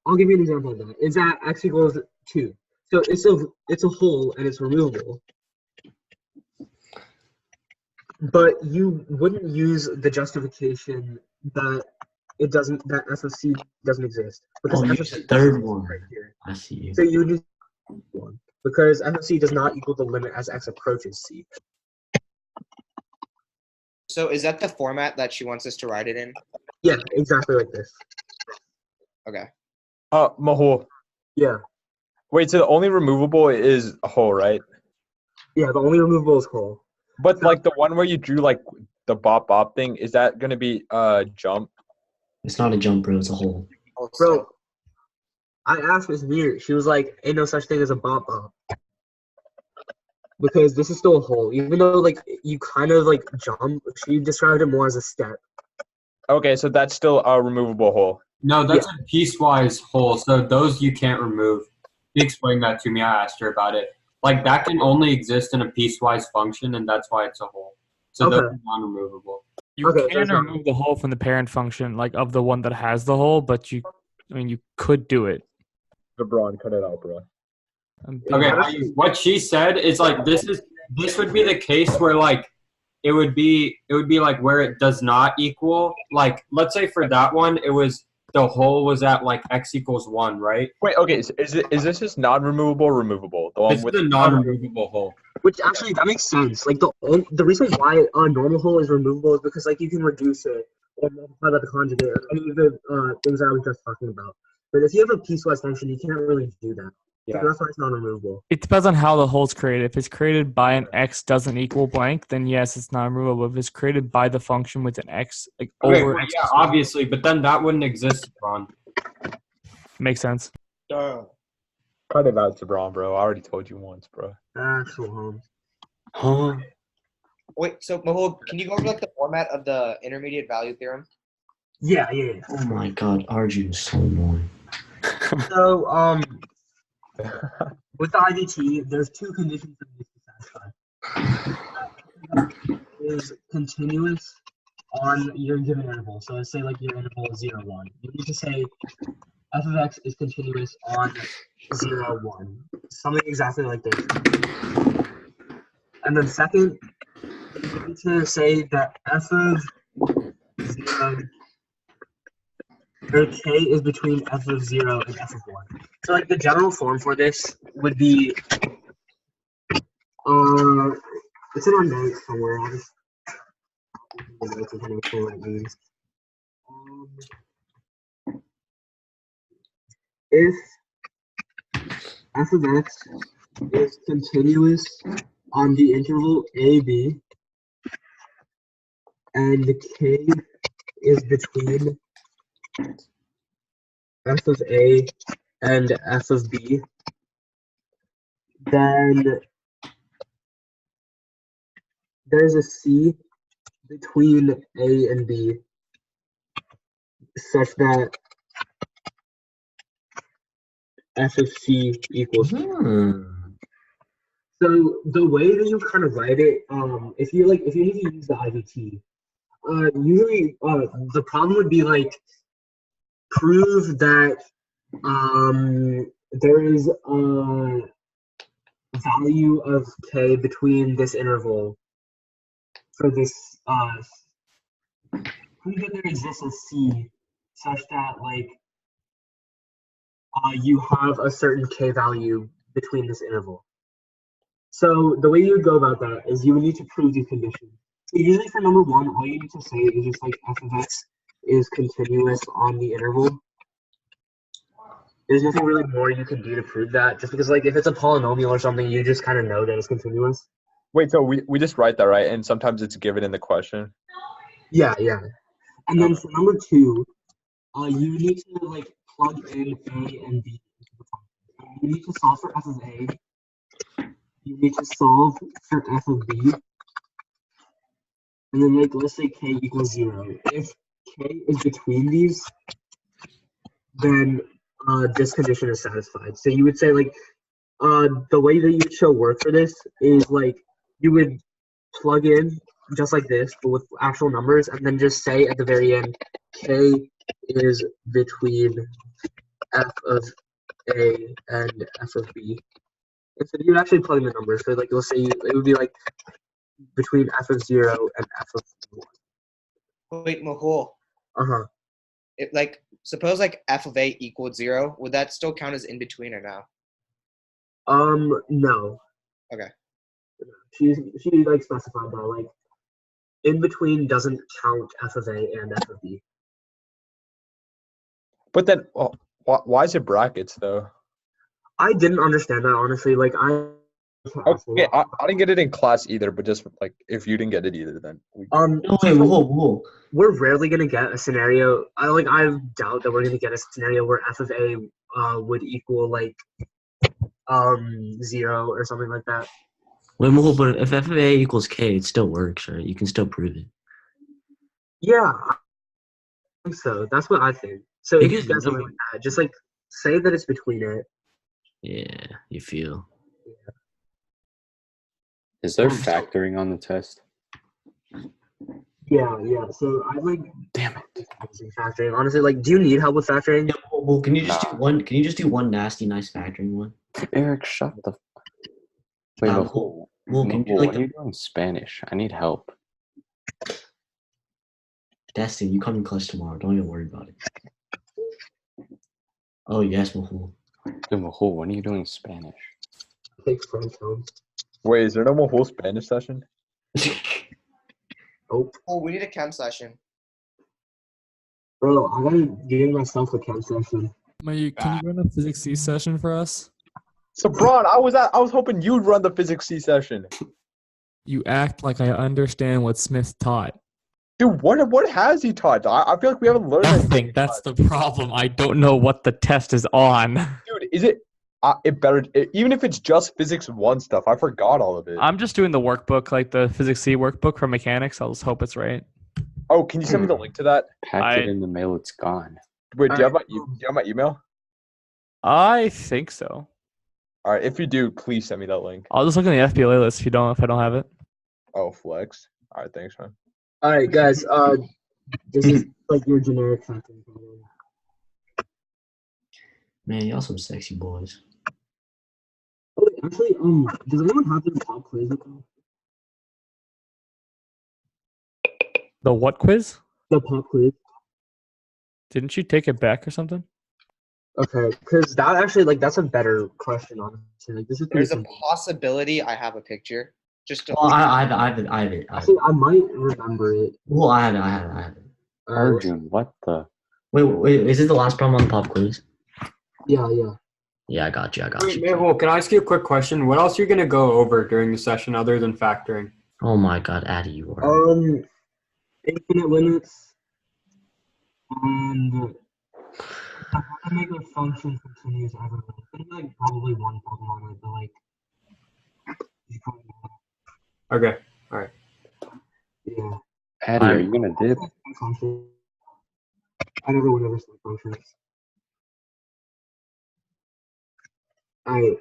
I'll give you an example of that. It's at x equals 2. So it's a hole and it's removable. But you wouldn't use the justification that that f of c doesn't exist, because f of Use c the third exists one. right here. I see. So you would use one because f of c does not equal the limit as x approaches c. So is that the format that she wants us to write it in? Yeah, exactly like this. Okay. Mahul. Yeah. Wait, so the only removable is a hole, right? Yeah, the only removable is hole. But like the one where you drew like the bop thing, is that gonna be jump? It's not a jump, bro. It's a hole. Bro, I asked Miss Meert. She was like, "Ain't no such thing as a bop bop," because this is still a hole. Even though like you kind of like jump, she described it more as a step. Okay, so that's still a removable hole. No, that's a piecewise hole. So those you can't remove. She explained that to me. I asked her about it. Like that can only exist in a piecewise function, and that's why it's a hole. So those are non-removable. You can remove the hole from the parent function, like of the one that has the hole, but you could do it. LeBron, cut it out, bro. Okay, what she said is like this would be the case where like it would be like where it does not equal, like let's say for that one it was the hole was at like x equals 1, right? Wait, okay, so is this just non-removable or removable? The one This is a non-removable hole. Which actually that makes sense. Like the reason why a normal hole is removable is because like you can reduce it or multiply by the conjugate or any of the things that I was just talking about. But if you have a piecewise function, you can't really do that. Yeah. So that's why it's non-removable. It depends on how the hole's created. If it's created by an x doesn't equal blank, then yes, it's not removable. If it's created by the function with an x, like over x, yeah, obviously, but then that wouldn't exist, Ron. Makes sense. Cut it out, LeBron, bro. I already told you once, bro. Actual home. Huh? Wait, so Mahul, can you go over like the format of the intermediate value theorem? Yeah. Oh my god, Arjun is so annoying. So with the IVT, there's 2 conditions that need to satisfy. Is continuous on your given interval. So let's say like your interval is 0, 1. You need to say f of x is continuous on 0, 1. Something exactly like this. And then second, you need to say that f of 0 or k is between f of 0 and f of 1. So like the general form for this would be it's in our notes somewhere. I'll just the notes and kind of explain what it means. If f of x is continuous on the interval AB, and K is between f of A and f of B, then there's a C between A and B such that f of C equals. So the way that you kind of write it, if you need to use the IVT, usually the problem would be like prove that there is a value of K between this interval for this prove that there exists a C such that like you have a certain K value between this interval. So the way you would go about that is you would need to prove these conditions. So usually for number one, all you need to say is just like f of x is continuous on the interval. There's nothing really more you can do to prove that, just because like if it's a polynomial or something, you just kind of know that it's continuous. Wait, so we just write that, right? And sometimes it's given in the question. Yeah. And then for number two, you need to like plug in A and B. You need to solve for f of A. You need to solve for f of B. And then like let's say K equals 0. If K is between these, then this condition is satisfied. So you would say like the way that you would show work for this is like you would plug in just like this, but with actual numbers, and then just say at the very end, K is between f of A and f of B. And so you would actually plug in the numbers. So like let's say it would be like between f of 0 and f of 1. Wait, Mahul. Uh-huh. If like suppose like f of A equals 0, would that still count as in between or no? No. Okay. She like specified that like in between doesn't count f of A and f of B. But then, why is it brackets though? I didn't understand that honestly. Like okay, I didn't get it in class either. But just like if you didn't get it either, then no, wait, whoa. We're rarely gonna get a scenario. I doubt that we're gonna get a scenario where f of A would equal like 0 or something like that. Wait, Mahul, but if f of A equals K, it still works, right? You can still prove it. Yeah, I think so. That's what I think. So if you get something like that, just like say that it's between it. Yeah, you feel. Is there factoring on the test? Yeah. So I like. Damn it. Factoring. Honestly, like, do you need help with factoring? Yeah, well, can you just do one? Can you just do one nasty, nice factoring one? Eric, shut the. Wait, Mahul, what are you doing Spanish? I need help. Destin, you come in class tomorrow. Don't even worry about it. Oh yes, Mahul. Dude, Mahul, when are you doing Spanish? Take French home. Wait, is there no Mahul Spanish session? Oh, we need a chem session. Bro, I gotta give myself a chem session. Can you run a physics C session for us? So, Braun, I was hoping you'd run the physics C session. You act like I understand what Smith taught. Dude, what has he taught? I feel like we haven't learned nothing. That's the problem. I don't know what the test is on. Dude, is it? Even if it's just physics 1 stuff, I forgot all of it. I'm just doing the workbook, like the physics C workbook for mechanics. I'll just hope it's right. Oh, can you send me the link to that? Packed it in the mail. It's gone. Wait, do you have my email? I think so. All right, if you do, please send me that link. I'll just look in the FBLA list if I don't have it. Oh, flex. All right, thanks, man. All right, guys. This is like your generic factoring problem. Man, y'all some sexy boys. Oh, actually, does anyone have their pop quiz? The what quiz? The pop quiz. Didn't you take it back or something? Okay, because that actually, like, that's a better question, honestly. Like, this is. There's a possibility I have a picture. Just to. I have it. Actually, I might remember it. Well, I have it. Arjun, what the? Wait, is it the last problem on the pop quiz? Yeah. Yeah, I got you. Wait, Mehul, can I ask you a quick question? What else are you going to go over during the session other than factoring? Oh my God, Addy, you are. Infinite limits and how to make a function continuous everywhere. There's like probably one problem on it, but like. Okay. All right. Yeah. Addy, are you gonna dip? I never went over some functions. Alright.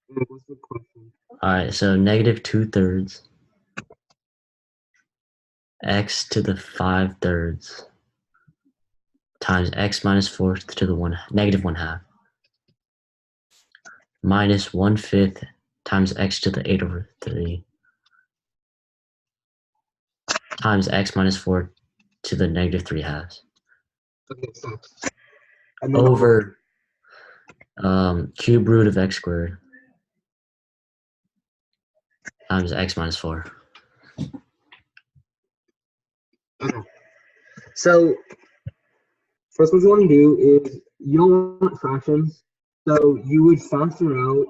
What's the question? Alright, so negative 2/3 x to the 5/3 times x minus 4th to the negative 1/2 minus 1/5 times x to the 8/3 times x minus 4 to the negative 3/2 Okay, so. over cube root of x squared times x minus 4. Okay. So, first what you want to do is you don't want fractions, so you would factor out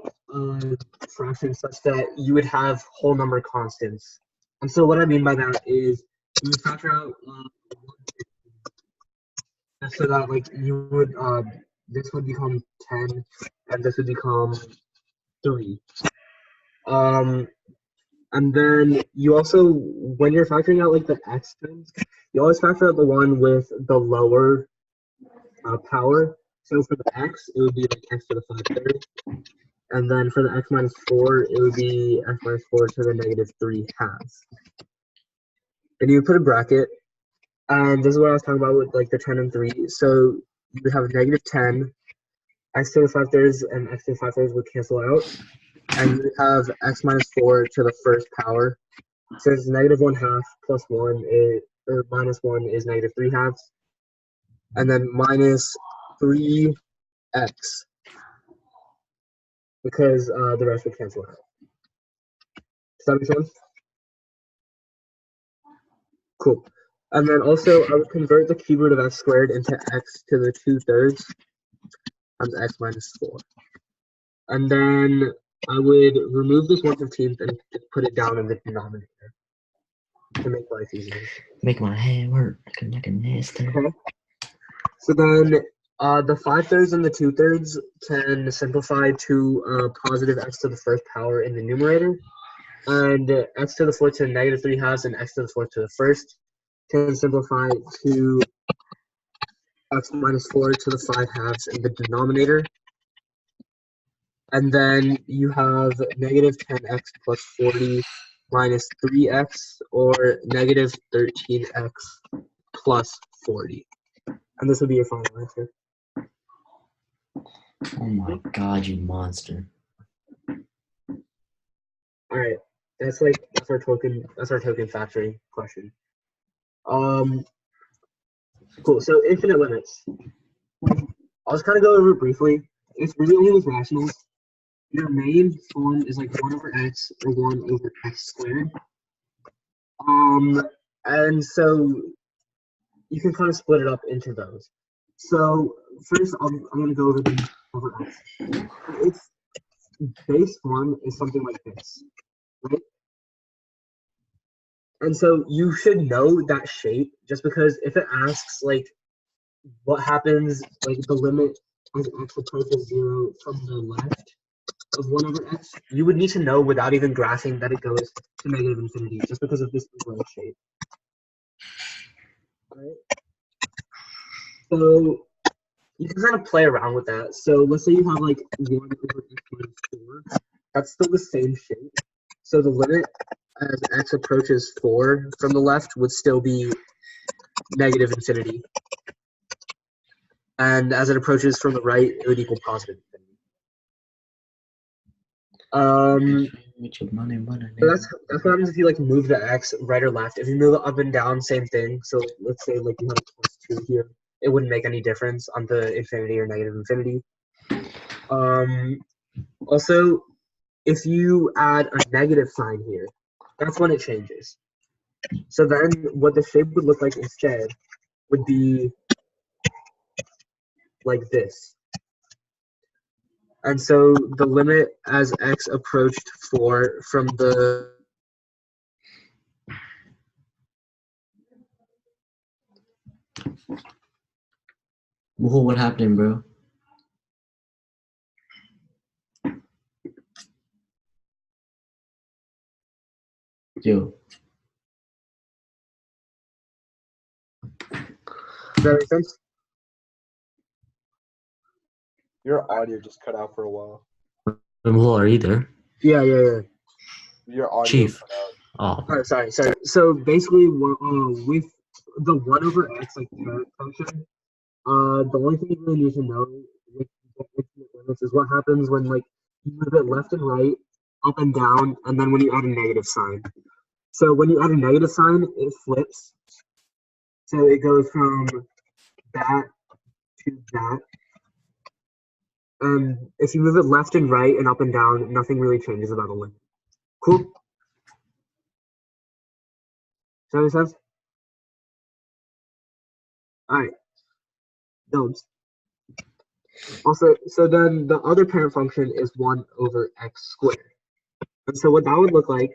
fractions such that you would have whole number constants. And so what I mean by that is you would factor out so that like you would this would become 10 and this would become 3. And then you also, when you're factoring out like the x terms, you always factor out the one with the lower power. So for the x, it would be like x to the 5/3. And then for the x minus 4, it would be x minus 4 to the negative 3/2. Then you put a bracket. And this is what I was talking about with like the 10 and 3. So you would have negative 10, x to the 5/3 and x to the 5/3 would cancel out. And you have x minus 4 to the first power. Since negative 1/2 plus 1 is, or minus 1 is negative 3/2. And then minus 3x. Because the rest would cancel out. Does that make sense? Cool. And then also I would convert the cube root of x squared into x to the 2/3 times x minus 4. And then I would remove this 1/15 and just put it down in the denominator to make life easier. Make my hand work like a nester. Okay. So then the 5/3 and the 2/3 can simplify to positive x to the first power in the numerator. And x to the 4th to the negative 3/2 and x to the 4th to the first can simplify to x minus 4 to the 5/2 in the denominator. And then you have negative 10x plus 40 minus 3x, or negative 13x plus 40. And this would be your final answer. Oh my God, you monster. Alright, that's our token factoring question. Cool, so infinite limits. I'll just kind of go over it briefly. It's really only with rationals. Your main form is like 1 over x or 1 over x squared. And so you can kind of split it up into those. So first, I'm going to go over the over x. Its base form is something like this, right? And so you should know that shape, just because if it asks like what happens, like the limit as x approaches 0 from the left of 1 over x, you would need to know without even graphing that it goes to negative infinity, just because of this umbrella shape. Right? So you can kind of play around with that. So let's say you have like 1 over x minus 4. That's still the same shape. So the limit as x approaches 4 from the left would still be negative infinity. And as it approaches from the right, it would equal positive infinity. So that's what happens if you like move the x right or left. If you move it up and down, same thing. So let's say like you have a plus 2 here, it wouldn't make any difference on the infinity or negative infinity. Also, if you add a negative sign here, that's when it changes. So then what the shape would look like instead would be like this. And so the limit as x approached 4 from the What happened, bro? Yo. Does that make sense? Your audio just cut out for a while. Are you there? Yeah. Your audio Chief. cut out. Oh. Sorry. So basically, with the 1 over x like parent function, the only thing you really need to know with infinite limits is what happens when like you move it left and right, up and down, and then when you add a negative sign. So when you add a negative sign, it flips. So it goes from that to that. And if you move it left and right and up and down, nothing really changes about the limit. Cool? Does that make sense? Alright. Domes. Also, so then the other parent function is 1 over x squared. And so what that would look like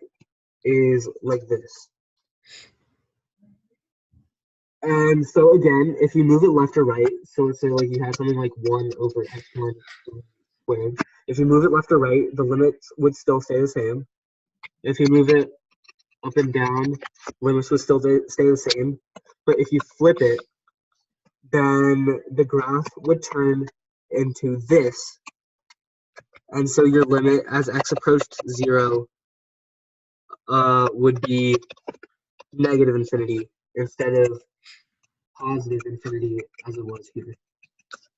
is like this. And so again, if you move it left or right, so let's say like you have something like 1 over x1 squared. If you move it left or right, the limits would still stay the same. If you move it up and down, limits would still stay the same. But if you flip it, then the graph would turn into this. And so your limit as x approached 0 would be negative infinity instead of positive infinity as it was here.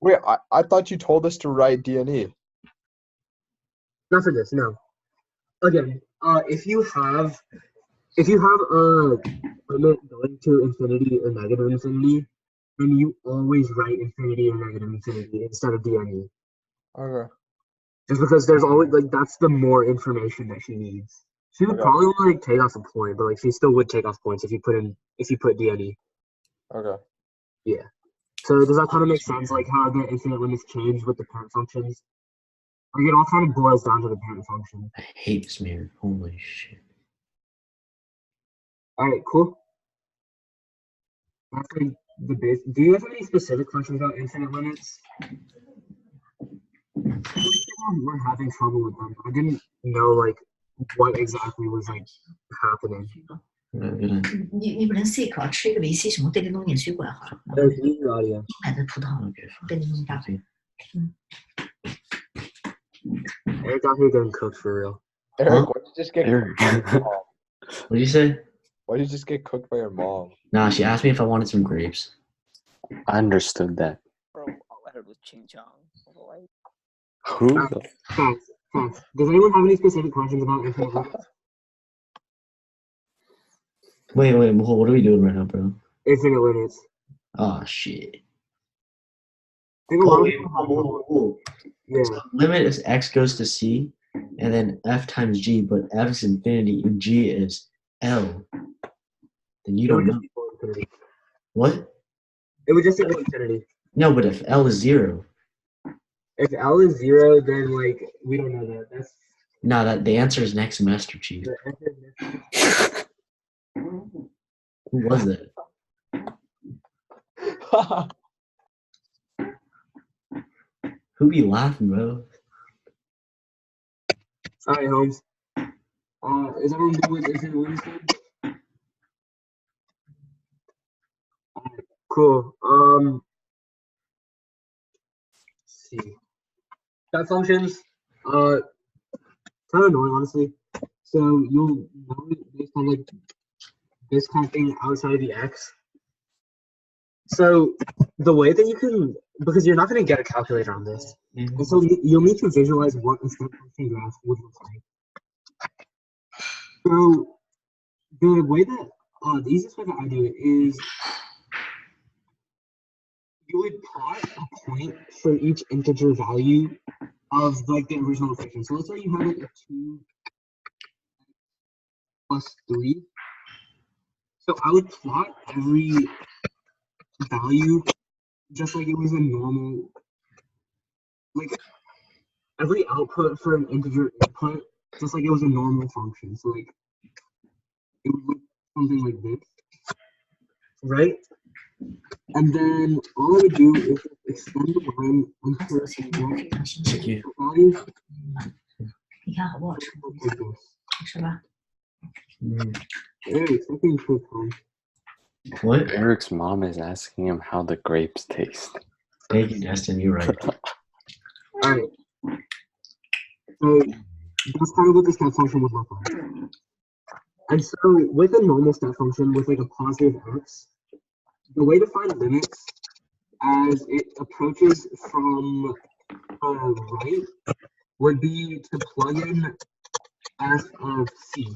Wait, I thought you told us to write DNE. Not for this, no. Again, if you have a limit going to infinity or negative infinity, then you always write infinity or negative infinity instead of DNE. Okay. Just because there's always like that's the more information that she needs. She would probably like take off a point, but like she still would take off points if you put DNE. Okay. Yeah. So does that kind of make sense? Like how the infinite limits change with the parent functions? Like it all kind of boils down to the parent function. I hate this mirror. Holy shit. Alright, cool. That's like the base. Do you have any specific questions about infinite limits? We're having trouble with them. I didn't know like what exactly was like happening. 你不能C考吃一个维 C 什么对着弄点水果好了。买的葡萄被你弄大。Eric out here getting cooked for real. Eric, why did you just get cooked by your mom? What did you say? Why did you just get cooked by your mom? Nah, she asked me if I wanted some grapes. I understood that. Bro, all I heard was ching chong. Like, Who? Thanks. Does anyone have any specific questions about infinite limits? Wait, what are we doing right now, bro? Infinite limits. Oh shit. Yeah. So limit is x goes to c, and then f times g, but f is infinity and g is L. Then you don't know. What? It would just equal infinity. No, but if L is 0. If L is 0, then like we don't know that. That's that the answer is next semester, Chief. Who was that? Who be laughing, bro? Alright, Holmes. Is everyone good with infinite limits? Cool. Let's see. That functions, kind of annoying, honestly. So you'll know it based on like this kind of thing outside of the x. So the way that you can, because you're not going to get a calculator on this, and so you'll need to visualize what a step function graph would look like. So the way that the easiest way that I do it is you would plot a point for each integer value of like the original equation. So let's say you have like a 2 plus 3. So I would plot every value just like it was a normal, like every output for an integer input, just like it was a normal function. So like it would look something like this, right? And then all I would do is extend the line until it gets values. 你看好不好吃？ Like this. 是吧？ Hey, something so fun. What? Eric's mom is asking him how the grapes taste. Thank you, Destin. You're right. Alright. So that's kind of what the step function would look like. And so with a normal step function with like a positive x, the way to find limits as it approaches from the right would be to plug in f of c.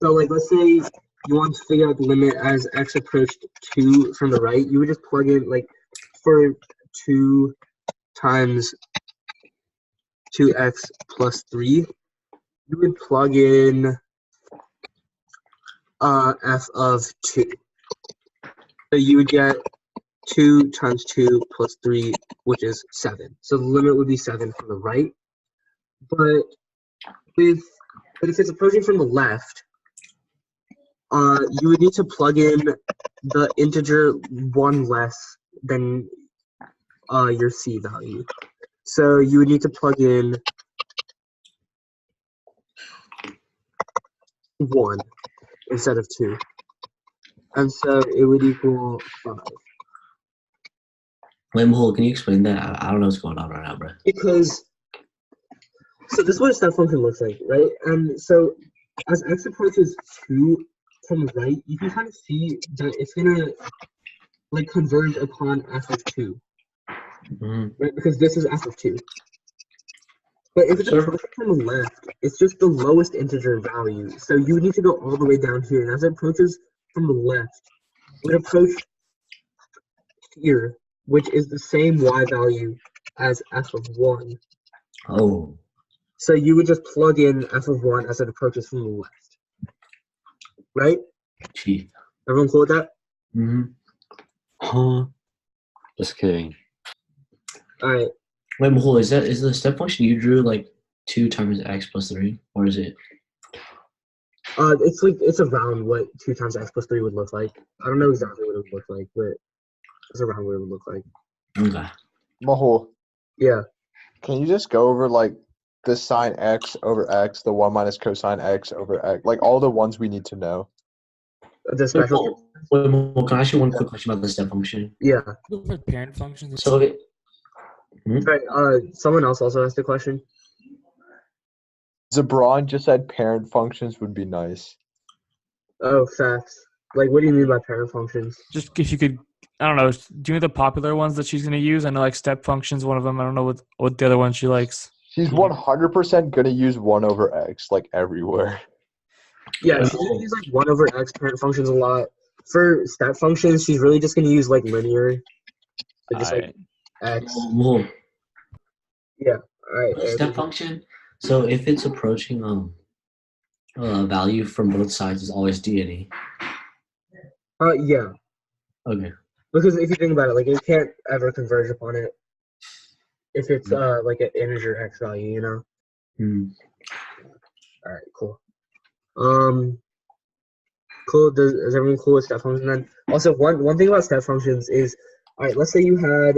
So like let's say you want to figure out the limit as x approached 2 from the right, you would just plug in like for 2 times 2x plus 3, you would plug in f of 2. So you would get 2 times 2 plus 3, which is 7. So the limit would be 7 from the right. But if it's approaching from the left, you would need to plug in the integer 1 less than your c value. So you would need to plug in 1 instead of 2. And so it would equal 5. Wait, Mahol, can you explain that? I don't know what's going on right now, bro. Because, so this is what a step function looks like, right? And so as x approaches 2 from the right, you can kind of see that it's going to like converge upon f of 2. Right? Because this is f of 2. But if it's approaching from the left, it's just the lowest integer value. So you need to go all the way down here. And as it approaches from the left, it would approach here, which is the same y value as f of 1. Oh. So you would just plug in f of 1 as it approaches from the left. Right? Gee. Everyone cool with that? Huh? Just kidding. Alright. Wait, Mahol, is the step function you drew like 2 times x plus 3? Or is it? It's around what 2 times x plus 3 would look like. I don't know exactly what it would look like, but it's around what it would look like. Okay. Mahol. Yeah. Can you just go over like the sine x over x, the 1 minus cosine x over x, like all the ones we need to know? The special. Wait, Mahol, can I ask you one quick question about the step function? Yeah. For parent functions. So okay. Right, someone else also asked a question. Zabron just said parent functions would be nice. Oh, facts. Like, what do you mean by parent functions? Just if you could, I don't know, do you know the popular ones that she's going to use? I know like step functions, one of them. I don't know what the other one she likes. She's 100% going to use 1 over x, like everywhere. Yeah, she's going to use like 1 over x parent functions a lot. For step functions, she's really just going to use like linear. So just like x. Mahol. Yeah, alright. Step function. So if it's approaching value from both sides is always d and e. Yeah. Okay. Because if you think about it, like it can't ever converge upon it if it's like an integer x value, you know. All right, cool. Cool. Is everyone cool with step functions then? Also, one thing about step functions is, all right, let's say you had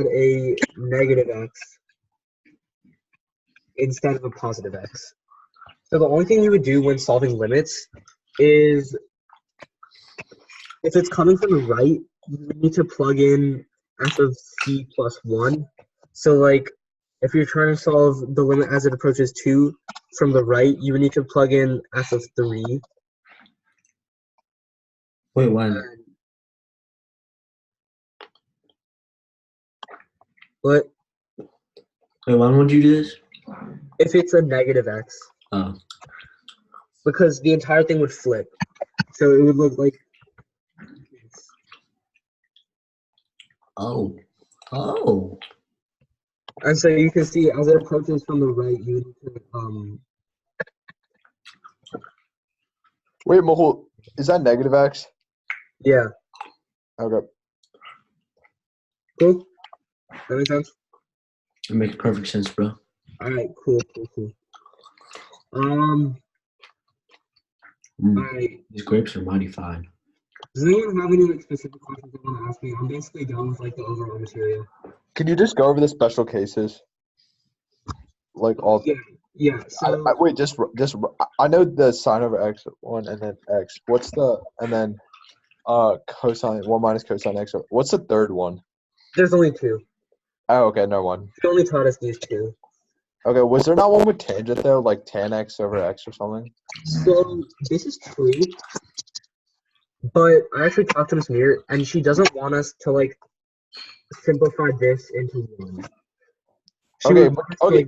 a negative x instead of a positive x. So the only thing you would do when solving limits is, if it's coming from the right, you need to plug in f of c plus 1. So like, if you're trying to solve the limit as it approaches 2 from the right, you would need to plug in f of 3. Wait, when? What? Wait, when would you do this? If it's a negative x. Oh. Because the entire thing would flip. So it would look like. Oh. Oh. And so you can see as it approaches from the right, you need to Wait, Mahol, is that negative x? Yeah. Okay. Cool. That makes sense. It makes perfect sense, bro. All right. Cool. All right. These grapes are mighty fine. Does anyone have any like specific questions they want to ask me? I'm basically done with like the overall material. Can you just go over the special cases? Like all. Yeah. So wait, just I know the sine over x one and then x. What's the and then cosine 1 minus cosine x. What's the third one? There's only two. Oh, okay, no one. He only taught us these two. Okay, was there not one with tangent though, like tan x over x or something? So this is true, but I actually talked to Miss Meert, and she doesn't want us to like simplify this into one. Okay.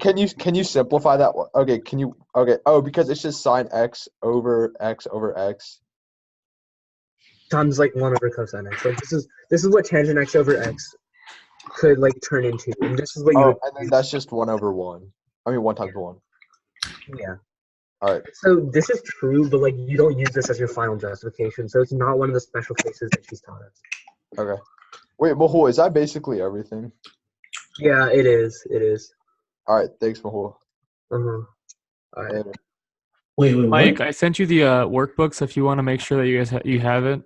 Can you simplify that one? Okay, can you? Okay. Oh, because it's just sine x over x. Times like 1 over cosine x. Like this is what tangent x over x could like turn into, and this is what you. And then that's just 1 over 1. I mean 1 times 1. Yeah. All right. So this is true, but like you don't use this as your final justification, so it's not one of the special cases that she's taught us. Okay. Wait, Mahul, is that basically everything? Yeah, it is. It is. All right. Thanks, Mahul. All right. Wait, Mike, what? I sent you the workbooks if you want to make sure that you guys you have it.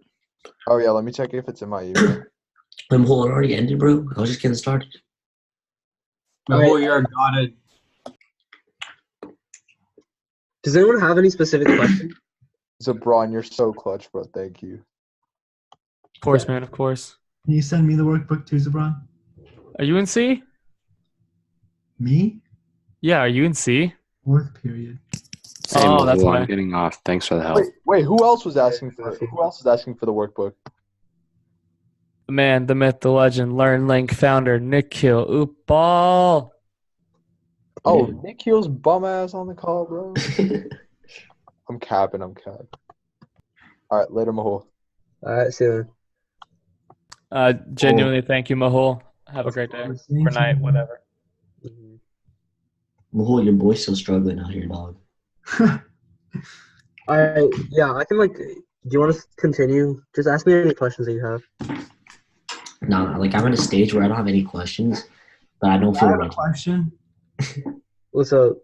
Oh yeah, let me check if it's in my email. Mahul, it already ended, bro. I was just getting started. Mahul, you're got it. Does anyone have any specific questions? Zabron, you're so clutch, bro. Thank you. Of course, man. Of course. Can you send me the workbook too, Zabron? Are you in C? Me? Yeah, are you in C? 4th period. Hey, that's Mahul, why. I'm getting off. Thanks for the help. Wait, who else was asking for the workbook? The man, the myth, the legend, LearnLink founder, Nikhil Uppal. Oh, Nikhil's bum ass on the call, bro. I'm capping. All right, later, Mahul. All right, see you. Genuinely, thank you, Mahul. Have a great day or night, whatever. Mahul, your boy's still struggling out here, dog. Yeah, I can like. Do you want to continue? Just ask me any questions that you have. No, like I'm at a stage where I don't have any questions, but I don't feel I have ready. a question. What's up?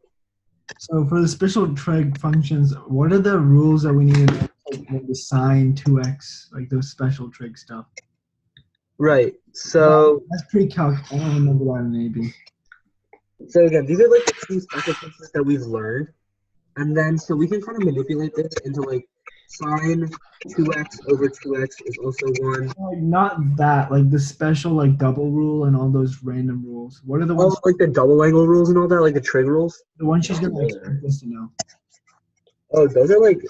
So for the special trig functions, what are the rules that we need to know like the sine 2x, like those special trig stuff? Right. So that's pre-calc. I don't remember that in AB. So again, these are like the two special cases that we've learned, and then so we can kind of manipulate this into like sine 2x over 2x is also 1. Like not that, like the special like double rule and all those random rules. What are the ones? Like the double angle rules and all that, like the trig rules. The ones she's gonna expect us to know. Oh, those are like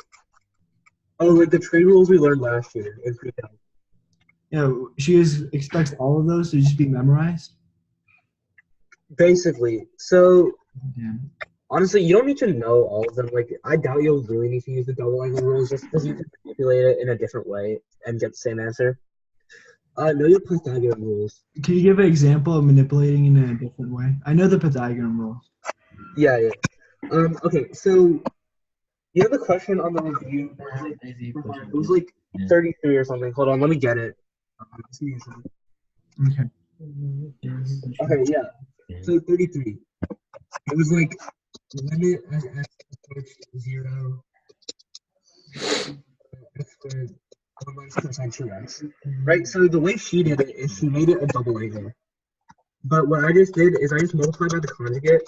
like the trig rules we learned last year in pre-calc. Yeah, she expects all of those to just be memorized. Basically, so Yeah. honestly, you don't need to know all of them. Like, I doubt you'll really need to use the double angle rules just because you can manipulate it in a different way and get the same answer. Know your Pythagorean rules. Can you give an example of manipulating in a different way? I know the Pythagorean rules. Yeah. Okay, so you have a question on the review. It was like 33 or something. Hold on, let me get it. Okay. Okay, yeah. So 33. It was like limit as x approached 0, x squared 1 minus cosine 2x. Right? So the way she did it is she made it a double angle. But what I just did is I just multiplied by the conjugate.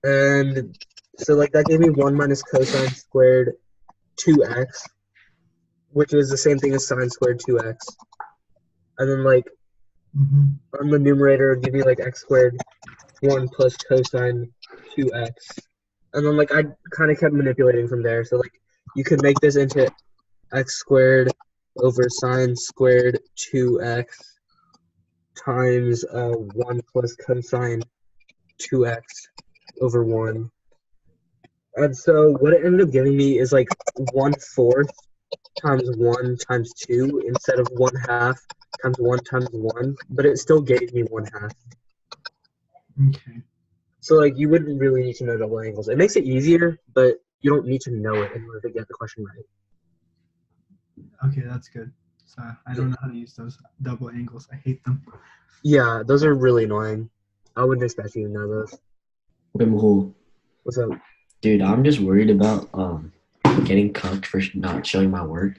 And so like that gave me 1 minus cosine squared 2x, which is the same thing as sine squared 2x. And then like on the numerator, give me like x squared 1 plus cosine 2x. And then like I kind of kept manipulating from there. So like you could make this into x squared over sine squared 2x times 1 plus cosine 2x over 1. And so what it ended up giving me is like 1/4 times 1 times 2 instead of 1/2 times 1 times 1, but it still gave me 1/2. Okay. So like you wouldn't really need to know double angles. It makes it easier, but you don't need to know it in order to get the question right. Okay, that's good. So I don't know how to use those double angles. I hate them. Yeah, those are really annoying. I wouldn't expect you to know those. Wait, Mahul. What's up? Dude, I'm just worried about getting cucked for not showing my work.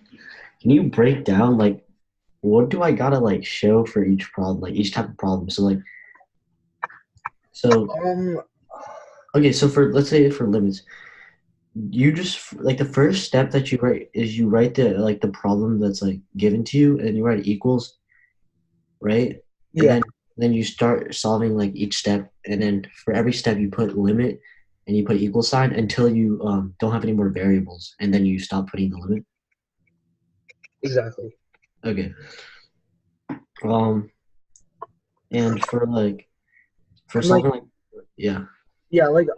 Can you break down like what do I gotta like show for each problem, like each type of problem? So okay, so for let's say for limits, you just like the first step that you write is you write the problem that's like given to you and you write equals, right? And Yeah. then you start solving like each step, and then for every step you put limit and you put equal sign until you don't have any more variables, and then you stop putting the limit. Exactly. Okay. And for solving yeah. Yeah, like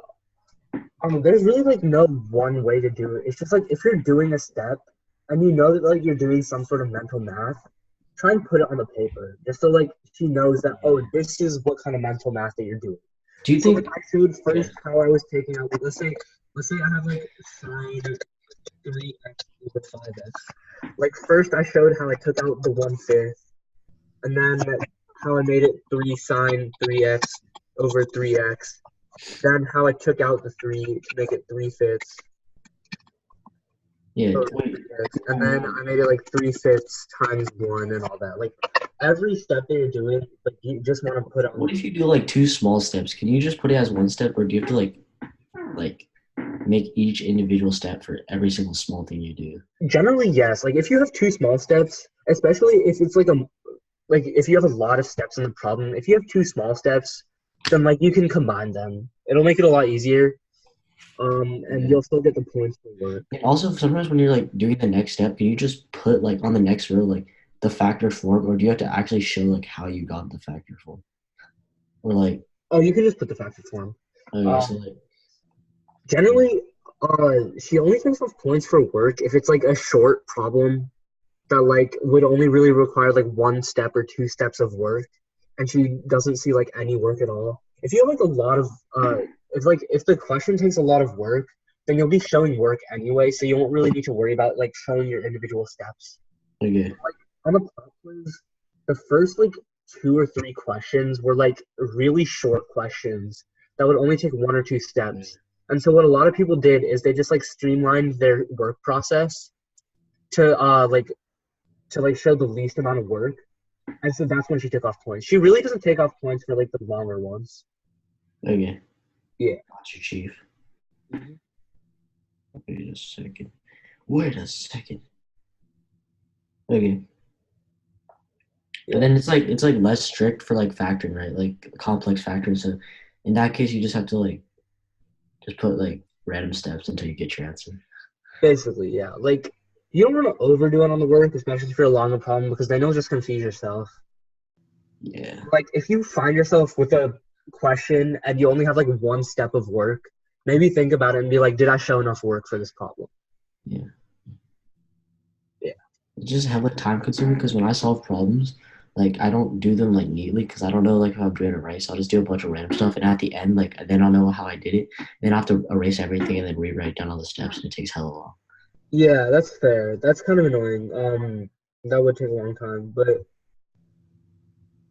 there's really like no one way to do it. It's just like if you're doing a step and you know that like you're doing some sort of mental math, try and put it on the paper just so like she knows that this is what kind of mental math that you're doing. Do you so, think like, I showed first how I was taking out let's say I have like sine 3x over 5x. Like first I showed how I took out the 1/5 and then how I made it 3 sine 3x over 3x. Then how I took out the 3 to make it 3/5. Yeah. And then I made it like 3/5 times 1 and all that. Like every step that you're doing, like you just want to put it on. What if you do like 2 small steps? Can you just put it as 1 step, or do you have to like make each individual step for every single small thing you do? Generally, yes. Like if you have 2 small steps, especially if it's like if you have a lot of steps in the problem, if you have 2 small steps, then like you can combine them. It'll make it a lot easier. And you'll still get the points for work. And also, sometimes when you're like doing the next step, can you just put like on the next row like the factor form, or do you have to actually show like how you got the factor form? Or like you can just put the factor form. Okay, so like generally, she only takes off points for work if it's like a short problem that like would only really require like 1 step or 2 steps of work, and she doesn't see like any work at all. If you have like a lot of if the question takes a lot of work, then you'll be showing work anyway, so you won't really need to worry about like showing your individual steps. Okay. Like on the pop quiz, the first like 2 or 3 questions were like really short questions that would only take 1 or 2 steps. And so what a lot of people did is they just like streamlined their work process to show the least amount of work. And so that's when she took off points. She really doesn't take off points for like the longer ones. Okay. Yeah. Gotcha, Chief. Wait a second. Okay. And then it's like less strict for like factoring, right? Like complex factoring. So in that case, you just have to like just put like random steps until you get your answer. Basically, yeah. Like you don't want to overdo it on the work, especially if you're a longer problem, because then you'll just confuse yourself. Yeah. Like if you find yourself with a question and you only have like 1 step of work, maybe think about it and be like, did I show enough work for this problem? Yeah. Yeah. It's just hella time consuming because when I solve problems, like I don't do them like neatly because I don't know like how I'm doing it right. So I'll just do a bunch of random stuff, and at the end, like then I'll know how I did it. Then I have to erase everything and then rewrite down all the steps, and it takes hella long. Yeah, that's fair. That's kind of annoying. That would take a long time, but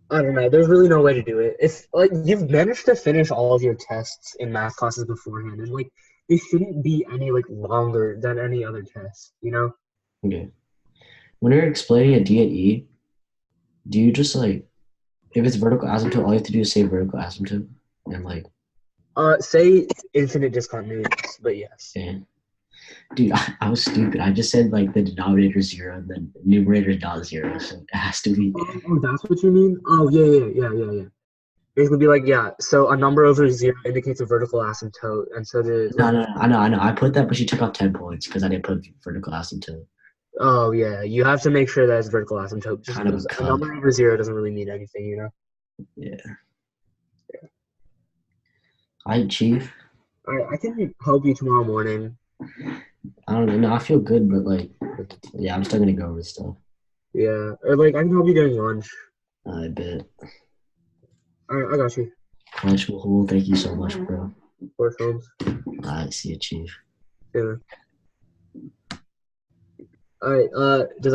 I don't know. There's really no way to do it. If like you've managed to finish all of your tests in math classes beforehand, and like they shouldn't be any like longer than any other test, you know? Okay. When you're explaining a D and E, do you just like if it's vertical asymptote, all you have to do is say vertical asymptote and like say infinite discontinuities, but yes. Yeah. Dude, I was stupid. I just said like the denominator is 0 and the numerator is not 0, so it has to be. Oh, that's what you mean? Oh, yeah. Basically be like, yeah, so a number over 0 indicates a vertical asymptote, and so the... No, I know. I put that, but she took off 10 points because I didn't put vertical asymptote. Oh, yeah, you have to make sure that it's vertical asymptote. Just kind of a number over 0 doesn't really mean anything, you know? Yeah. All right, Chief. All right, I can help you tomorrow morning. I don't know. No, I feel good, but like, yeah, I'm still going to go over stuff. Yeah, or like, I can help you during lunch. I bet. All right, I got you. Lunch will hold. Thank you so much, bro. Of course, Holmes. All right, see you, Chief. Yeah. All right, does